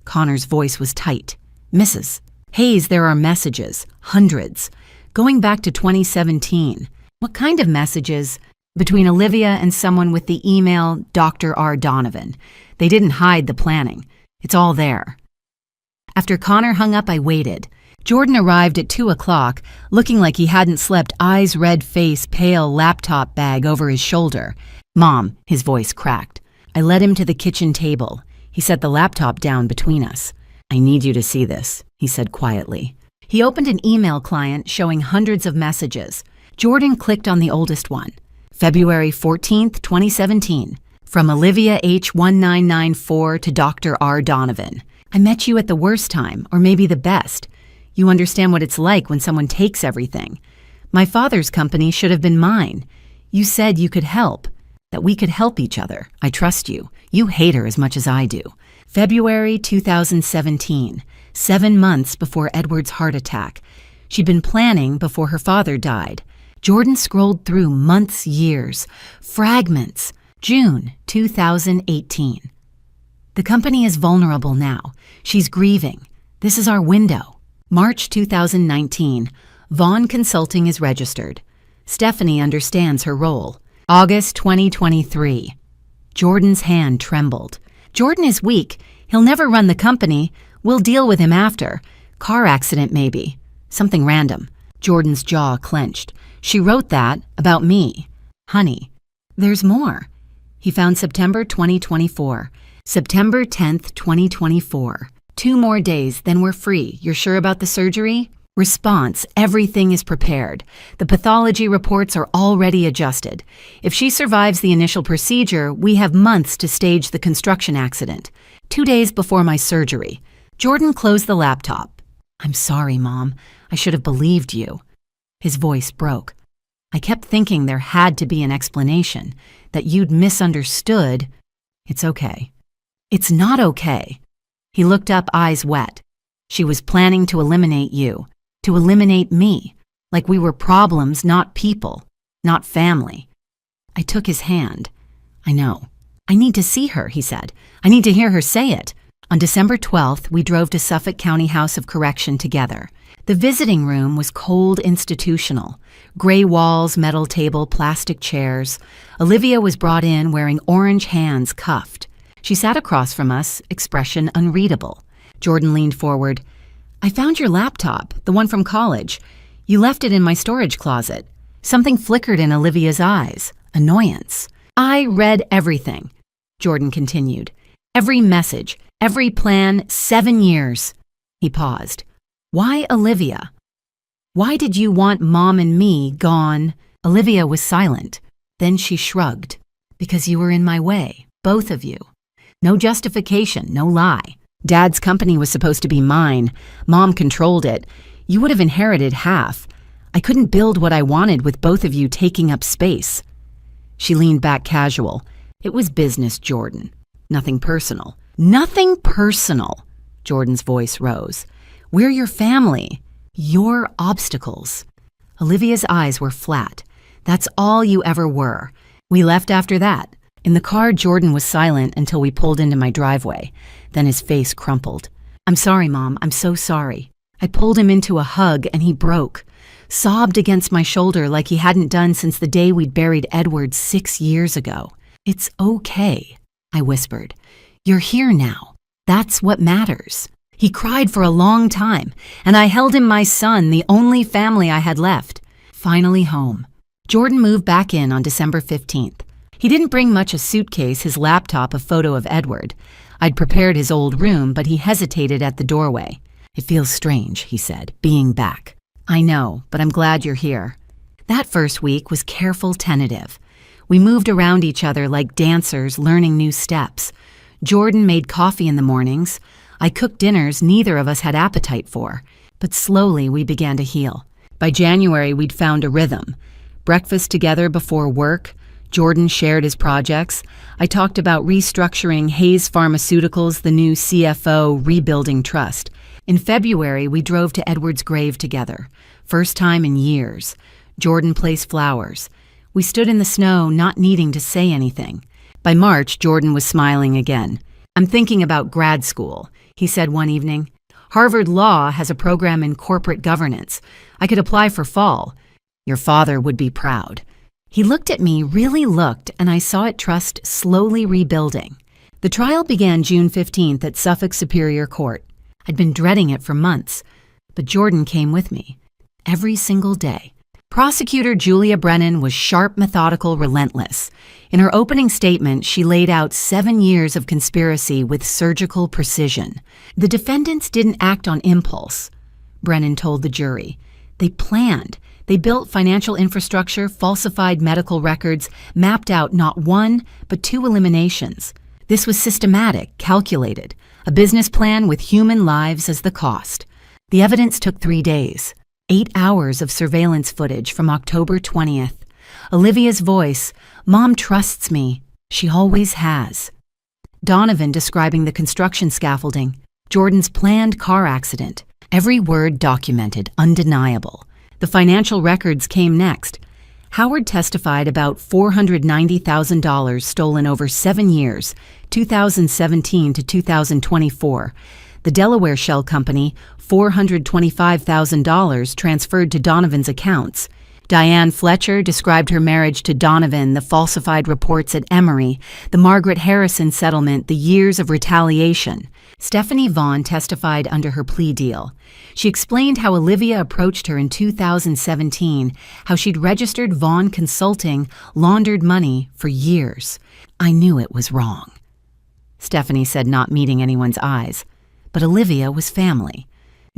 Connor's voice was tight. Mrs. Hayes, there are messages. Hundreds. Going back to 2017. What kind of messages? Between Olivia and someone with the email Dr. R. Donovan. They didn't hide the planning. It's all there. After Connor hung up, I waited. Jordan arrived at 2 o'clock, looking like he hadn't slept, eyes red face, pale laptop bag over his shoulder. Mom, his voice cracked. I led him to the kitchen table. He set the laptop down between us. I need you to see this, he said quietly. He opened an email client showing hundreds of messages. Jordan clicked on the oldest one. February 14th, 2017. From Olivia H1994 to Dr. R. Donovan. I met you at the worst time, or maybe the best. You understand what it's like when someone takes everything. My father's company should have been mine. You said you could help, that we could help each other. I trust you. You hate her as much as I do. February 2017, 7 months before Edward's heart attack. She'd been planning before her father died. Jordan scrolled through months, years, fragments. June 2018. The company is vulnerable now. She's grieving. This is our window. March 2019. Vaughn Consulting is registered. Stephanie understands her role. August 2023. Jordan's hand trembled. Jordan is weak. He'll never run the company. We'll deal with him after. Car accident maybe. Something random. Jordan's jaw clenched. She wrote that about me. Honey, there's more. He found September 2024. September 10th, 2024. 2 more days, then we're free. You're sure about the surgery? Response, everything is prepared. The pathology reports are already adjusted. If she survives the initial procedure, we have months to stage the construction accident. 2 days before my surgery. Jordan closed the laptop. I'm sorry, Mom. I should have believed you. His voice broke. I kept thinking there had to be an explanation, that you'd misunderstood. It's okay. It's not okay. He looked up, eyes wet. She was planning to eliminate you, to eliminate me, like we were problems, not people, not family. I took his hand. I know. I need to see her, he said. I need to hear her say it. On December 12th, we drove to Suffolk County House of Correction together. The visiting room was cold, institutional. Gray walls, metal table, plastic chairs. Olivia was brought in wearing orange hands cuffed. She sat across from us, expression unreadable. Jordan leaned forward. I found your laptop, the one from college. You left it in my storage closet. Something flickered in Olivia's eyes. Annoyance. I read everything, Jordan continued. Every message, every plan, 7 years. He paused. Why Olivia? Why did you want Mom and me gone? Olivia was silent. Then she shrugged. Because you were in my way, both of you. No justification, no lie. Dad's company was supposed to be mine. Mom controlled it. You would have inherited half. I couldn't build what I wanted with both of you taking up space. She leaned back casual. It was business, Jordan. Nothing personal. Nothing personal. Jordan's voice rose. We're your family. Your obstacles. Olivia's eyes were flat. That's all you ever were. We left after that. In the car, Jordan was silent until we pulled into my driveway. Then his face crumpled. I'm sorry, Mom. I'm so sorry. I pulled him into a hug and he broke. Sobbed against my shoulder like he hadn't done since the day we'd buried Edward 6 years ago. It's okay, I whispered. You're here now. That's what matters. He cried for a long time, and I held him my son, the only family I had left. Finally home. Jordan moved back in on December 15th. He didn't bring much: a suitcase, his laptop, a photo of Edward. I'd prepared his old room, but he hesitated at the doorway. "It feels strange," he said, "being back." "I know, but I'm glad you're here." That first week was careful, tentative. We moved around each other like dancers, learning new steps. Jordan made coffee in the mornings. I cooked dinners neither of us had appetite for. But slowly we began to heal. By January, we'd found a rhythm. Breakfast together before work. Jordan shared his projects. I talked about restructuring Hayes Pharmaceuticals, the new CFO, rebuilding trust. In February, we drove to Edward's grave together. First time in years. Jordan placed flowers. We stood in the snow, not needing to say anything. By March, Jordan was smiling again. "I'm thinking about grad school," he said one evening. "Harvard Law has a program in corporate governance. I could apply for fall. Your father would be proud." He looked at me, really looked, and I saw it trust slowly rebuilding. The trial began June 15th at Suffolk Superior Court. I'd been dreading it for months, but Jordan came with me. Every single day. Prosecutor Julia Brennan was sharp, methodical, relentless. In her opening statement, she laid out 7 years of conspiracy with surgical precision. The defendants didn't act on impulse, Brennan told the jury. They planned. They built financial infrastructure, falsified medical records, mapped out not one, but 2 eliminations. This was systematic, calculated, a business plan with human lives as the cost. The evidence took 3 days, 8 hours of surveillance footage from October 20th. Olivia's voice, "Mom trusts me. She always has." Donovan describing the construction scaffolding, Jordan's planned car accident. Every word documented, undeniable. The financial records came next. Howard testified about $490,000 stolen over 7 years, 2017 to 2024. The Delaware Shell Company, $425,000 transferred to Donovan's accounts. Diane Fletcher described her marriage to Donovan, the falsified reports at Emory, the Margaret Harrison settlement, the years of retaliation. Stephanie Vaughn testified under her plea deal. She explained how Olivia approached her in 2017, how she'd registered Vaughn Consulting, laundered money for years. "I knew it was wrong," Stephanie said, not meeting anyone's eyes. But Olivia was family.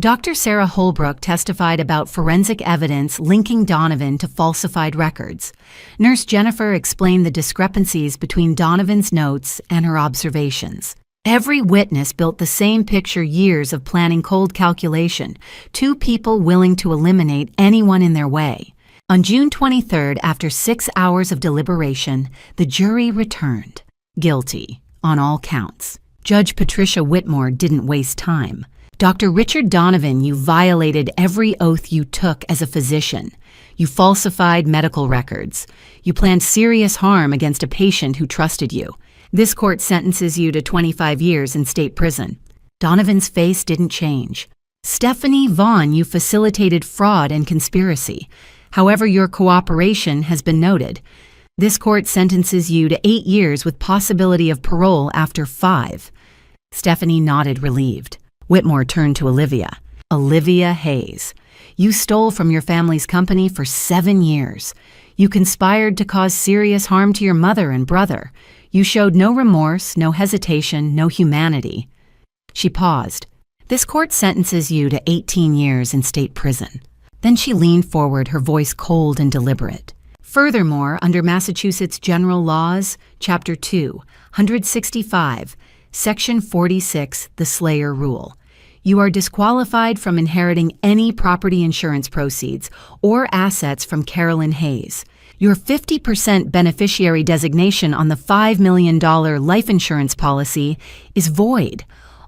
Dr. Sarah Holbrook testified about forensic evidence linking Donovan to falsified records. Nurse Jennifer explained the discrepancies between Donovan's notes and her observations. Every witness built the same picture: years of planning, cold calculation, 2 people willing to eliminate anyone in their way. On June 23rd, after 6 hours of deliberation, the jury returned. Guilty on all counts. Judge Patricia Whitmore didn't waste time. "Dr. Richard Donovan, you violated every oath you took as a physician. You falsified medical records. You planned serious harm against a patient who trusted you. This court sentences you to 25 years in state prison." Donovan's face didn't change. "Stephanie Vaughn, you facilitated fraud and conspiracy. However, your cooperation has been noted. This court sentences you to 8 years with possibility of parole after 5. Stephanie nodded, relieved. Whitmore turned to Olivia. "Olivia Hayes, you stole from your family's company for 7 years. You conspired to cause serious harm to your mother and brother. You showed no remorse, no hesitation, no humanity." She paused. "This court sentences you to 18 years in state prison." Then she leaned forward, her voice cold and deliberate. "Furthermore, under Massachusetts General Laws, Chapter 2, 165, Section 46, the Slayer Rule, you are disqualified from inheriting any property insurance proceeds or assets from Carolyn Hayes. Your 50% beneficiary designation on the $5 million life insurance policy is void.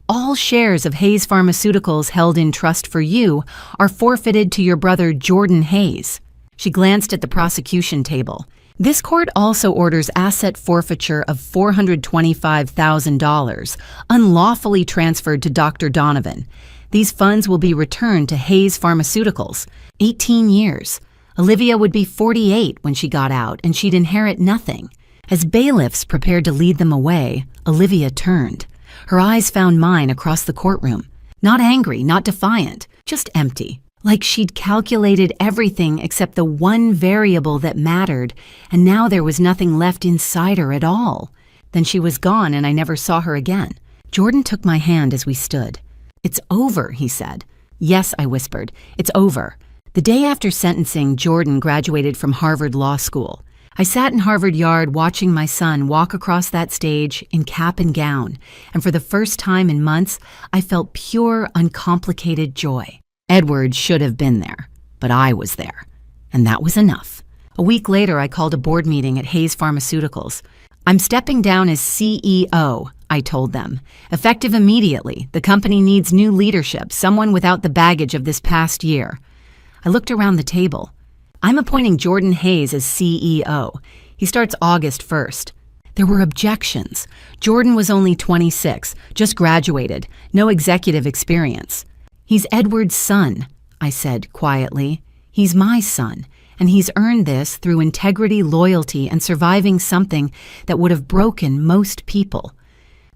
All shares of Hayes Pharmaceuticals held in trust for you are forfeited to your brother Jordan Hayes." She glanced at the prosecution table. "This court also orders asset forfeiture of $425,000, unlawfully transferred to Dr. Donovan. These funds will be returned to Hayes Pharmaceuticals. 18 years. Olivia would be 48 when she got out, and she'd inherit nothing." As bailiffs prepared to lead them away, Olivia turned. Her eyes found mine across the courtroom. Not angry, not defiant, just empty. Like she'd calculated everything except the one variable that mattered, and now there was nothing left inside her at all. Then she was gone and I never saw her again. Jordan took my hand as we stood. "It's over," he said. "Yes," I whispered. "It's over." The day after sentencing, Jordan graduated from Harvard Law School. I sat in Harvard Yard watching my son walk across that stage in cap and gown, and for the first time in months, I felt pure, uncomplicated joy. Edward should have been there, but I was there, and that was enough. A week later, I called a board meeting at Hayes Pharmaceuticals. "I'm stepping down as CEO," I told them. "Effective immediately. The company needs new leadership, someone without the baggage of this past year." I looked around the table. "I'm appointing Jordan Hayes as CEO. He starts August 1st. There were objections. Jordan was only 26, just graduated, no executive experience. "He's Edward's son," I said quietly. "He's my son, and he's earned this through integrity, loyalty, and surviving something that would have broken most people."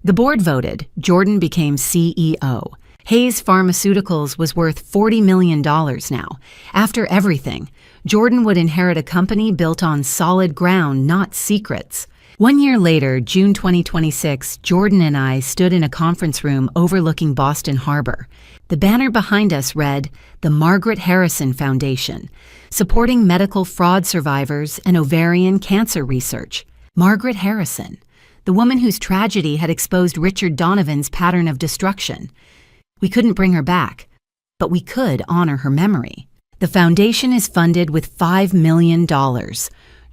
The board voted. Jordan became CEO. Hayes Pharmaceuticals was worth $40 million now. After everything, Jordan would inherit a company built on solid ground, not secrets. 1 year later, June 2026, Jordan and I stood in a conference room overlooking Boston Harbor. The banner behind us read, "The Margaret Harrison Foundation, supporting medical fraud survivors and ovarian cancer research." Margaret Harrison, the woman whose tragedy had exposed Richard Donovan's pattern of destruction. We couldn't bring her back, but we could honor her memory. "The foundation is funded with $5 million,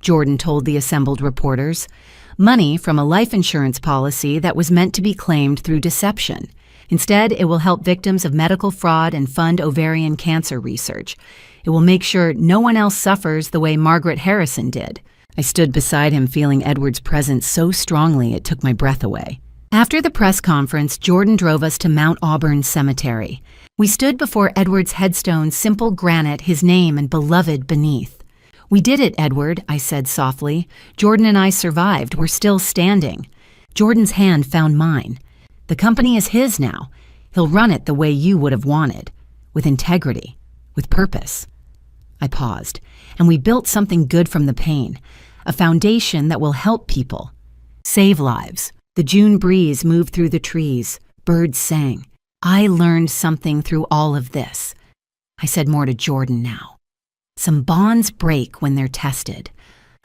Jordan told the assembled reporters. "Money from a life insurance policy that was meant to be claimed through deception. Instead, it will help victims of medical fraud and fund ovarian cancer research. It will make sure no one else suffers the way Margaret Harrison did." I stood beside him, feeling Edward's presence so strongly it took my breath away. After the press conference, Jordan drove us to Mount Auburn Cemetery. We stood before Edward's headstone, simple granite, his name and beloved beneath. "We did it, Edward," I said softly. "Jordan and I survived. We're still standing." Jordan's hand found mine. "The company is his now. He'll run it the way you would have wanted, with integrity, with purpose." I paused, and we built something good from the pain, a foundation that will help people, save lives. The June breeze moved through the trees. Birds sang. I learned something through all of this. I said more to Jordan now. Some bonds break when they're tested.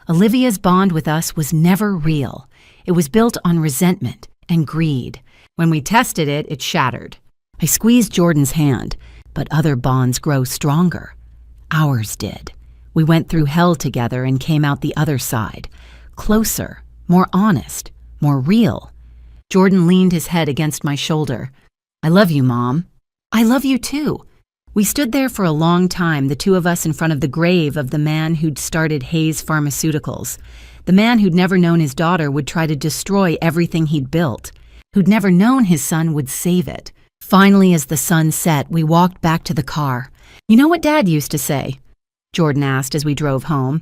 Olivia's bond with us was never real. It was built on resentment and greed. When we tested it, it shattered. I squeezed Jordan's hand, but other bonds grow stronger. Ours did. We went through hell together and came out the other side. Closer, more honest, more real. Jordan leaned his head against my shoulder. "I love you, Mom." "I love you too." We stood there for a long time, the two of us in front of the grave of the man who'd started Hayes Pharmaceuticals, the man who'd never known his daughter would try to destroy everything he'd built, who'd never known his son would save it. Finally, as the sun set, we walked back to the car. "You know what Dad used to say?" Jordan asked as we drove home.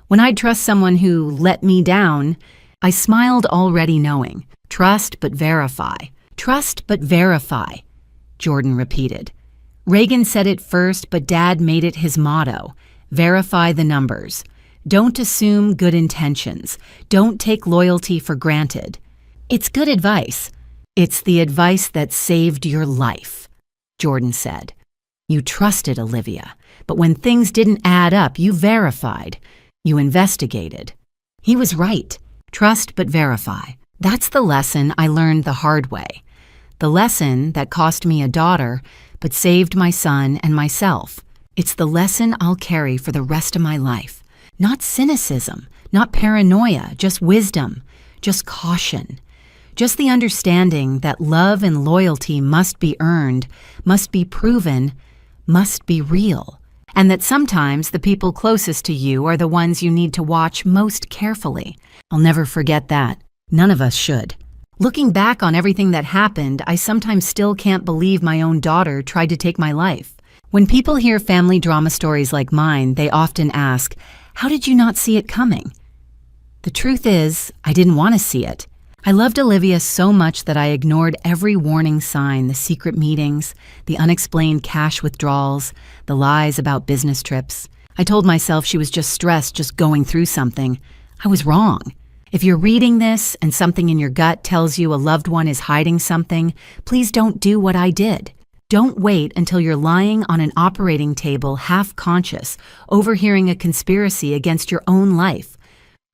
"When I'd trust someone who let me down," I smiled, already knowing. "Trust but verify. Trust but verify," Jordan repeated. "Reagan said it first, but Dad made it his motto. Verify the numbers. Don't assume good intentions. Don't take loyalty for granted." "It's good advice." "It's the advice that saved your life," Jordan said. "You trusted Olivia, but when things didn't add up, you verified. You investigated." He was right. Trust but verify. That's the lesson I learned the hard way. The lesson that cost me a daughter, but saved my son and myself. It's the lesson I'll carry for the rest of my life. Not cynicism, not paranoia, just wisdom, just caution. Just the understanding that love and loyalty must be earned, must be proven, must be real. And that sometimes the people closest to you are the ones you need to watch most carefully. I'll never forget that. None of us should. Looking back on everything that happened, I sometimes still can't believe my own daughter tried to take my life. When people hear family drama stories like mine, they often ask, "How did you not see it coming?" The truth is, I didn't want to see it. I loved Olivia so much that I ignored every warning sign, the secret meetings, the unexplained cash withdrawals, the lies about business trips. I told myself she was just stressed, just going through something. I was wrong. If you're reading this and something in your gut tells you a loved one is hiding something, please don't do what I did. Don't wait until you're lying on an operating table half-conscious, overhearing a conspiracy against your own life.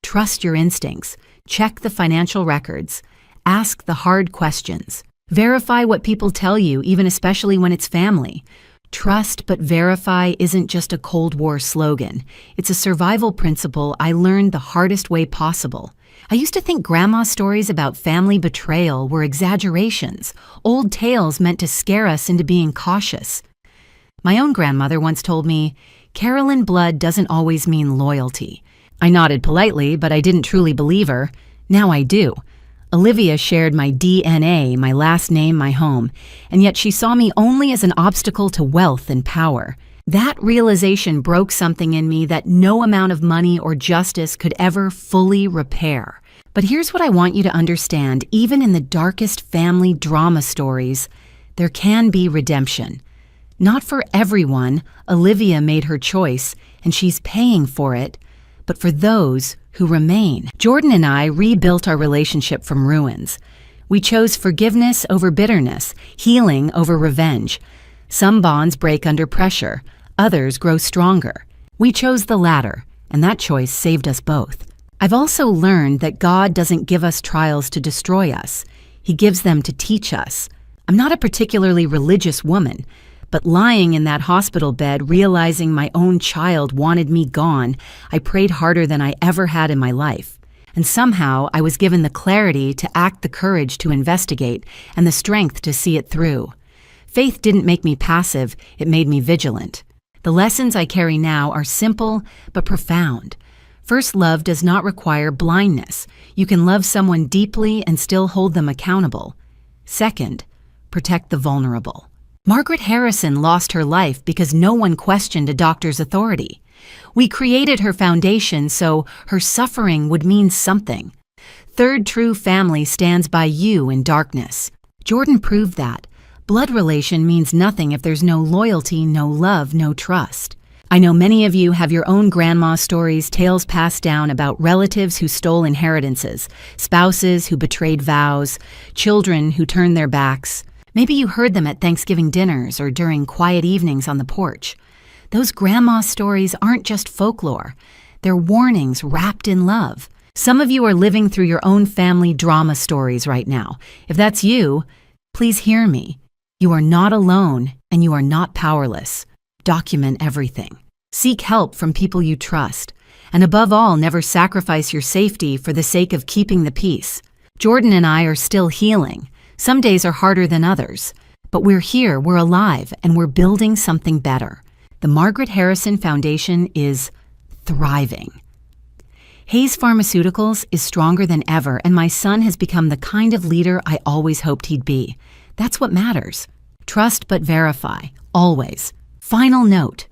Trust your instincts. Check the financial records. Ask the hard questions. Verify what people tell you, even especially when it's family. Trust but verify isn't just a Cold War slogan. It's a survival principle I learned the hardest way possible. I used to think grandma's stories about family betrayal were exaggerations, old tales meant to scare us into being cautious. My own grandmother once told me, "Carolyn blood doesn't always mean loyalty." I nodded politely, but I didn't truly believe her. Now I do. Olivia shared my DNA, my last name, my home, and yet she saw me only as an obstacle to wealth and power. That realization broke something in me that no amount of money or justice could ever fully repair. But here's what I want you to understand. Even in the darkest family drama stories, there can be redemption. Not for everyone. Olivia made her choice, and she's paying for it, but for those who remain. Jordan and I rebuilt our relationship from ruins. We chose forgiveness over bitterness, healing over revenge. Some bonds break under pressure, others grow stronger. We chose the latter, and that choice saved us both. I've also learned that God doesn't give us trials to destroy us. He gives them to teach us. I'm not a particularly religious woman, but lying in that hospital bed, realizing my own child wanted me gone, I prayed harder than I ever had in my life. And somehow I was given the clarity to act, the courage to investigate, and the strength to see it through. Faith didn't make me passive, it made me vigilant. The lessons I carry now are simple but profound. First, love does not require blindness. You can love someone deeply and still hold them accountable. Second, protect the vulnerable. Margaret Harrison lost her life because no one questioned a doctor's authority. We created her foundation so her suffering would mean something. Third, true family stands by you in darkness. Jordan proved that. Blood relation means nothing if there's no loyalty, no love, no trust. I know many of you have your own grandma stories, tales passed down about relatives who stole inheritances, spouses who betrayed vows, children who turned their backs. Maybe you heard them at Thanksgiving dinners or during quiet evenings on the porch. Those grandma stories aren't just folklore. They're warnings wrapped in love. Some of you are living through your own family drama stories right now. If that's you, please hear me. You are not alone and you are not powerless. Document everything. Seek help from people you trust. And above all, never sacrifice your safety for the sake of keeping the peace. Jordan and I are still healing. Some days are harder than others, but we're here, we're alive, and we're building something better. The Margaret Harrison Foundation is thriving. Hayes Pharmaceuticals is stronger than ever, and my son has become the kind of leader I always hoped he'd be. That's what matters. Trust but verify, always. Final note.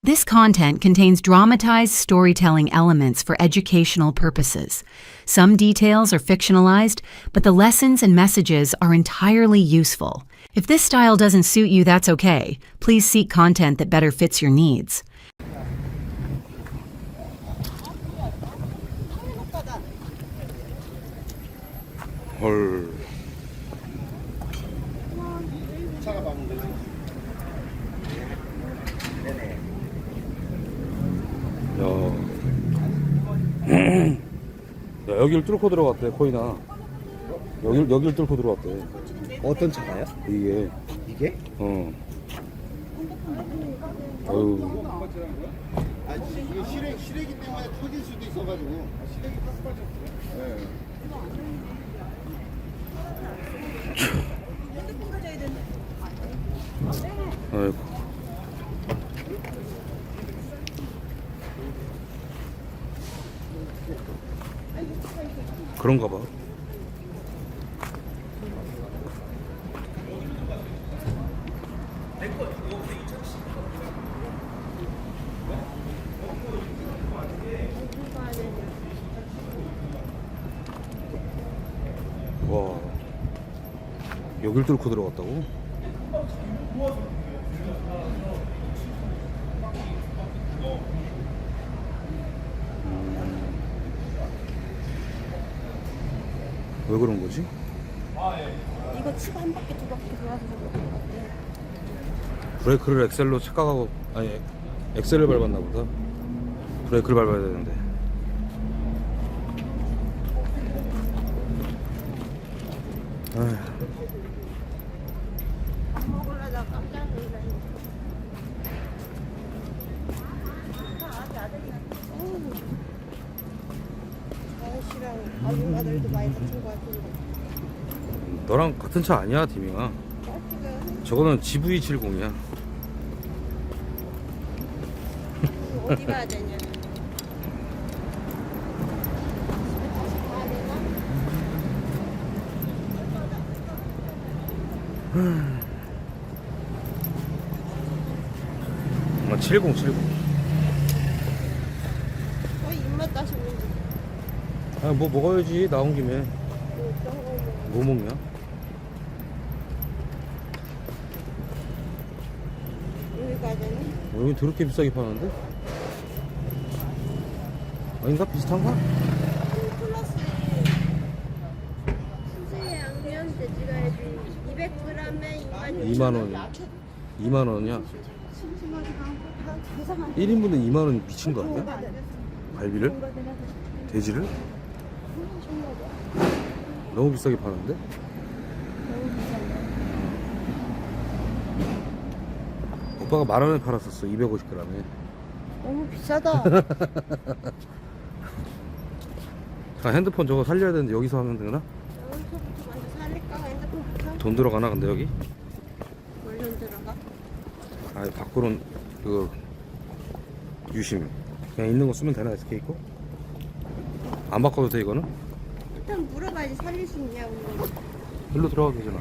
This content contains dramatized storytelling elements for educational purposes. Some details are fictionalized, but the lessons and messages are entirely useful. If this style doesn't suit you, that's okay. Please seek content that better fits your needs. 헐. 야, 여길 뚫고 들어갔대, 코이나. 여길 뚫고 들어갔대. 어떤 차가요? 이게. 이게? 어. 어휴. 아, 이게 실외기 때문에 터질 수도 있어가지고. 실외기 탔을 것 같아요. 아이고. 그런가 봐. 와, 여길 뚫고 들어갔다고? 왜 그런 거지? 이거 치고 한 바퀴 두 바퀴 돌아서 그런 것 같아. 브레이크를 엑셀로 착각하고, 아니, 엑셀을 밟았나 보다. 브레이크를 밟아야 되는데. 아휴. 밥 먹으려다 깜짝 놀랐네. 아저씨랑 아줌마들도 많이 다친 것 같은데. 너랑 같은 차 아니야, 디밍아. 저거는 GV70이야. 어디 가야 되냐? 집에 다시 가야 되나? 아, 7070. 거의 입맛 다시 오는데. 아, 뭐 먹어야지, 나온 김에. 뭐 먹냐? 여기 가야 되나? 여기 더럽게 비싸게 파는데? 아닌가? 비슷한가? 플러스 수제 양념 돼지갈비 200g에 2만원. 2만원이야. 1인분에 2만원 미친 거 아니야? 갈비를? 돼지를? 너무 비싸게 파는데? 오빠가 10,000원에 팔았었어. 250g에. 너무 비싸다. 자, 핸드폰 저거 살려야 되는데 여기서 하면 되나? 여기서부터 먼저 살릴까? 핸드폰부터? 돈 들어가나 근데 여기? 뭘 돈 들어가? 아, 밖으로는 그 유심 그냥 있는 거 쓰면 되나? SK 거? 안 바꿔도 돼 이거는? 일단 물어봐야지 살릴 수 있냐고. 일로 들어가도 되잖아.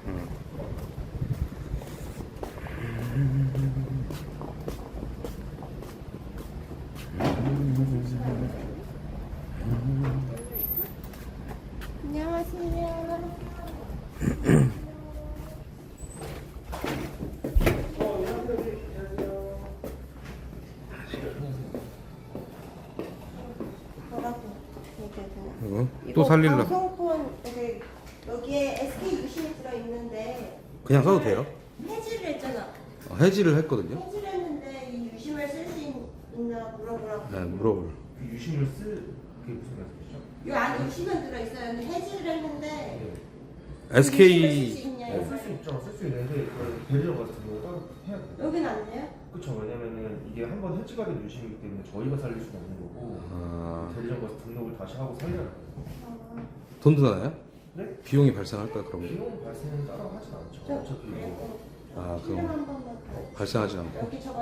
응. 안녕하세요. 뭐라고 얘기해야 되나? 또 살릴라. 방송폰 여기에 SK 유심이 들어있는데 그냥 써도 돼요? 해지를 했잖아. 해지를 했거든요. 해지를 했는데 이 유심을 쓸 수 있나 물어보라고. 네, 물어볼. 그 유심을 쓸 그게 무슨 말씀이시죠? 이 안에 유심은 들어있어요. 근데 해지를 했는데 SK 쓸 수 있죠. 쓸 수 있는데 그걸 데리러 가서 등록을 따로 해야 돼요. 여긴 안 돼요? 그렇죠. 왜냐면은 이게 한번 해지가 된 유심이기 때문에 저희가 살릴 수는 없는 거고 데리러 가서 등록을 다시 하고 살려야 돼요. 돈 드나요? 네? 비용이 발생할까 그런 게? 비용 발생은 따로 하진 않죠. 어차피 뭐 아, 필름 그럼 한 번만 더. 발생하지 않고. 여기 저거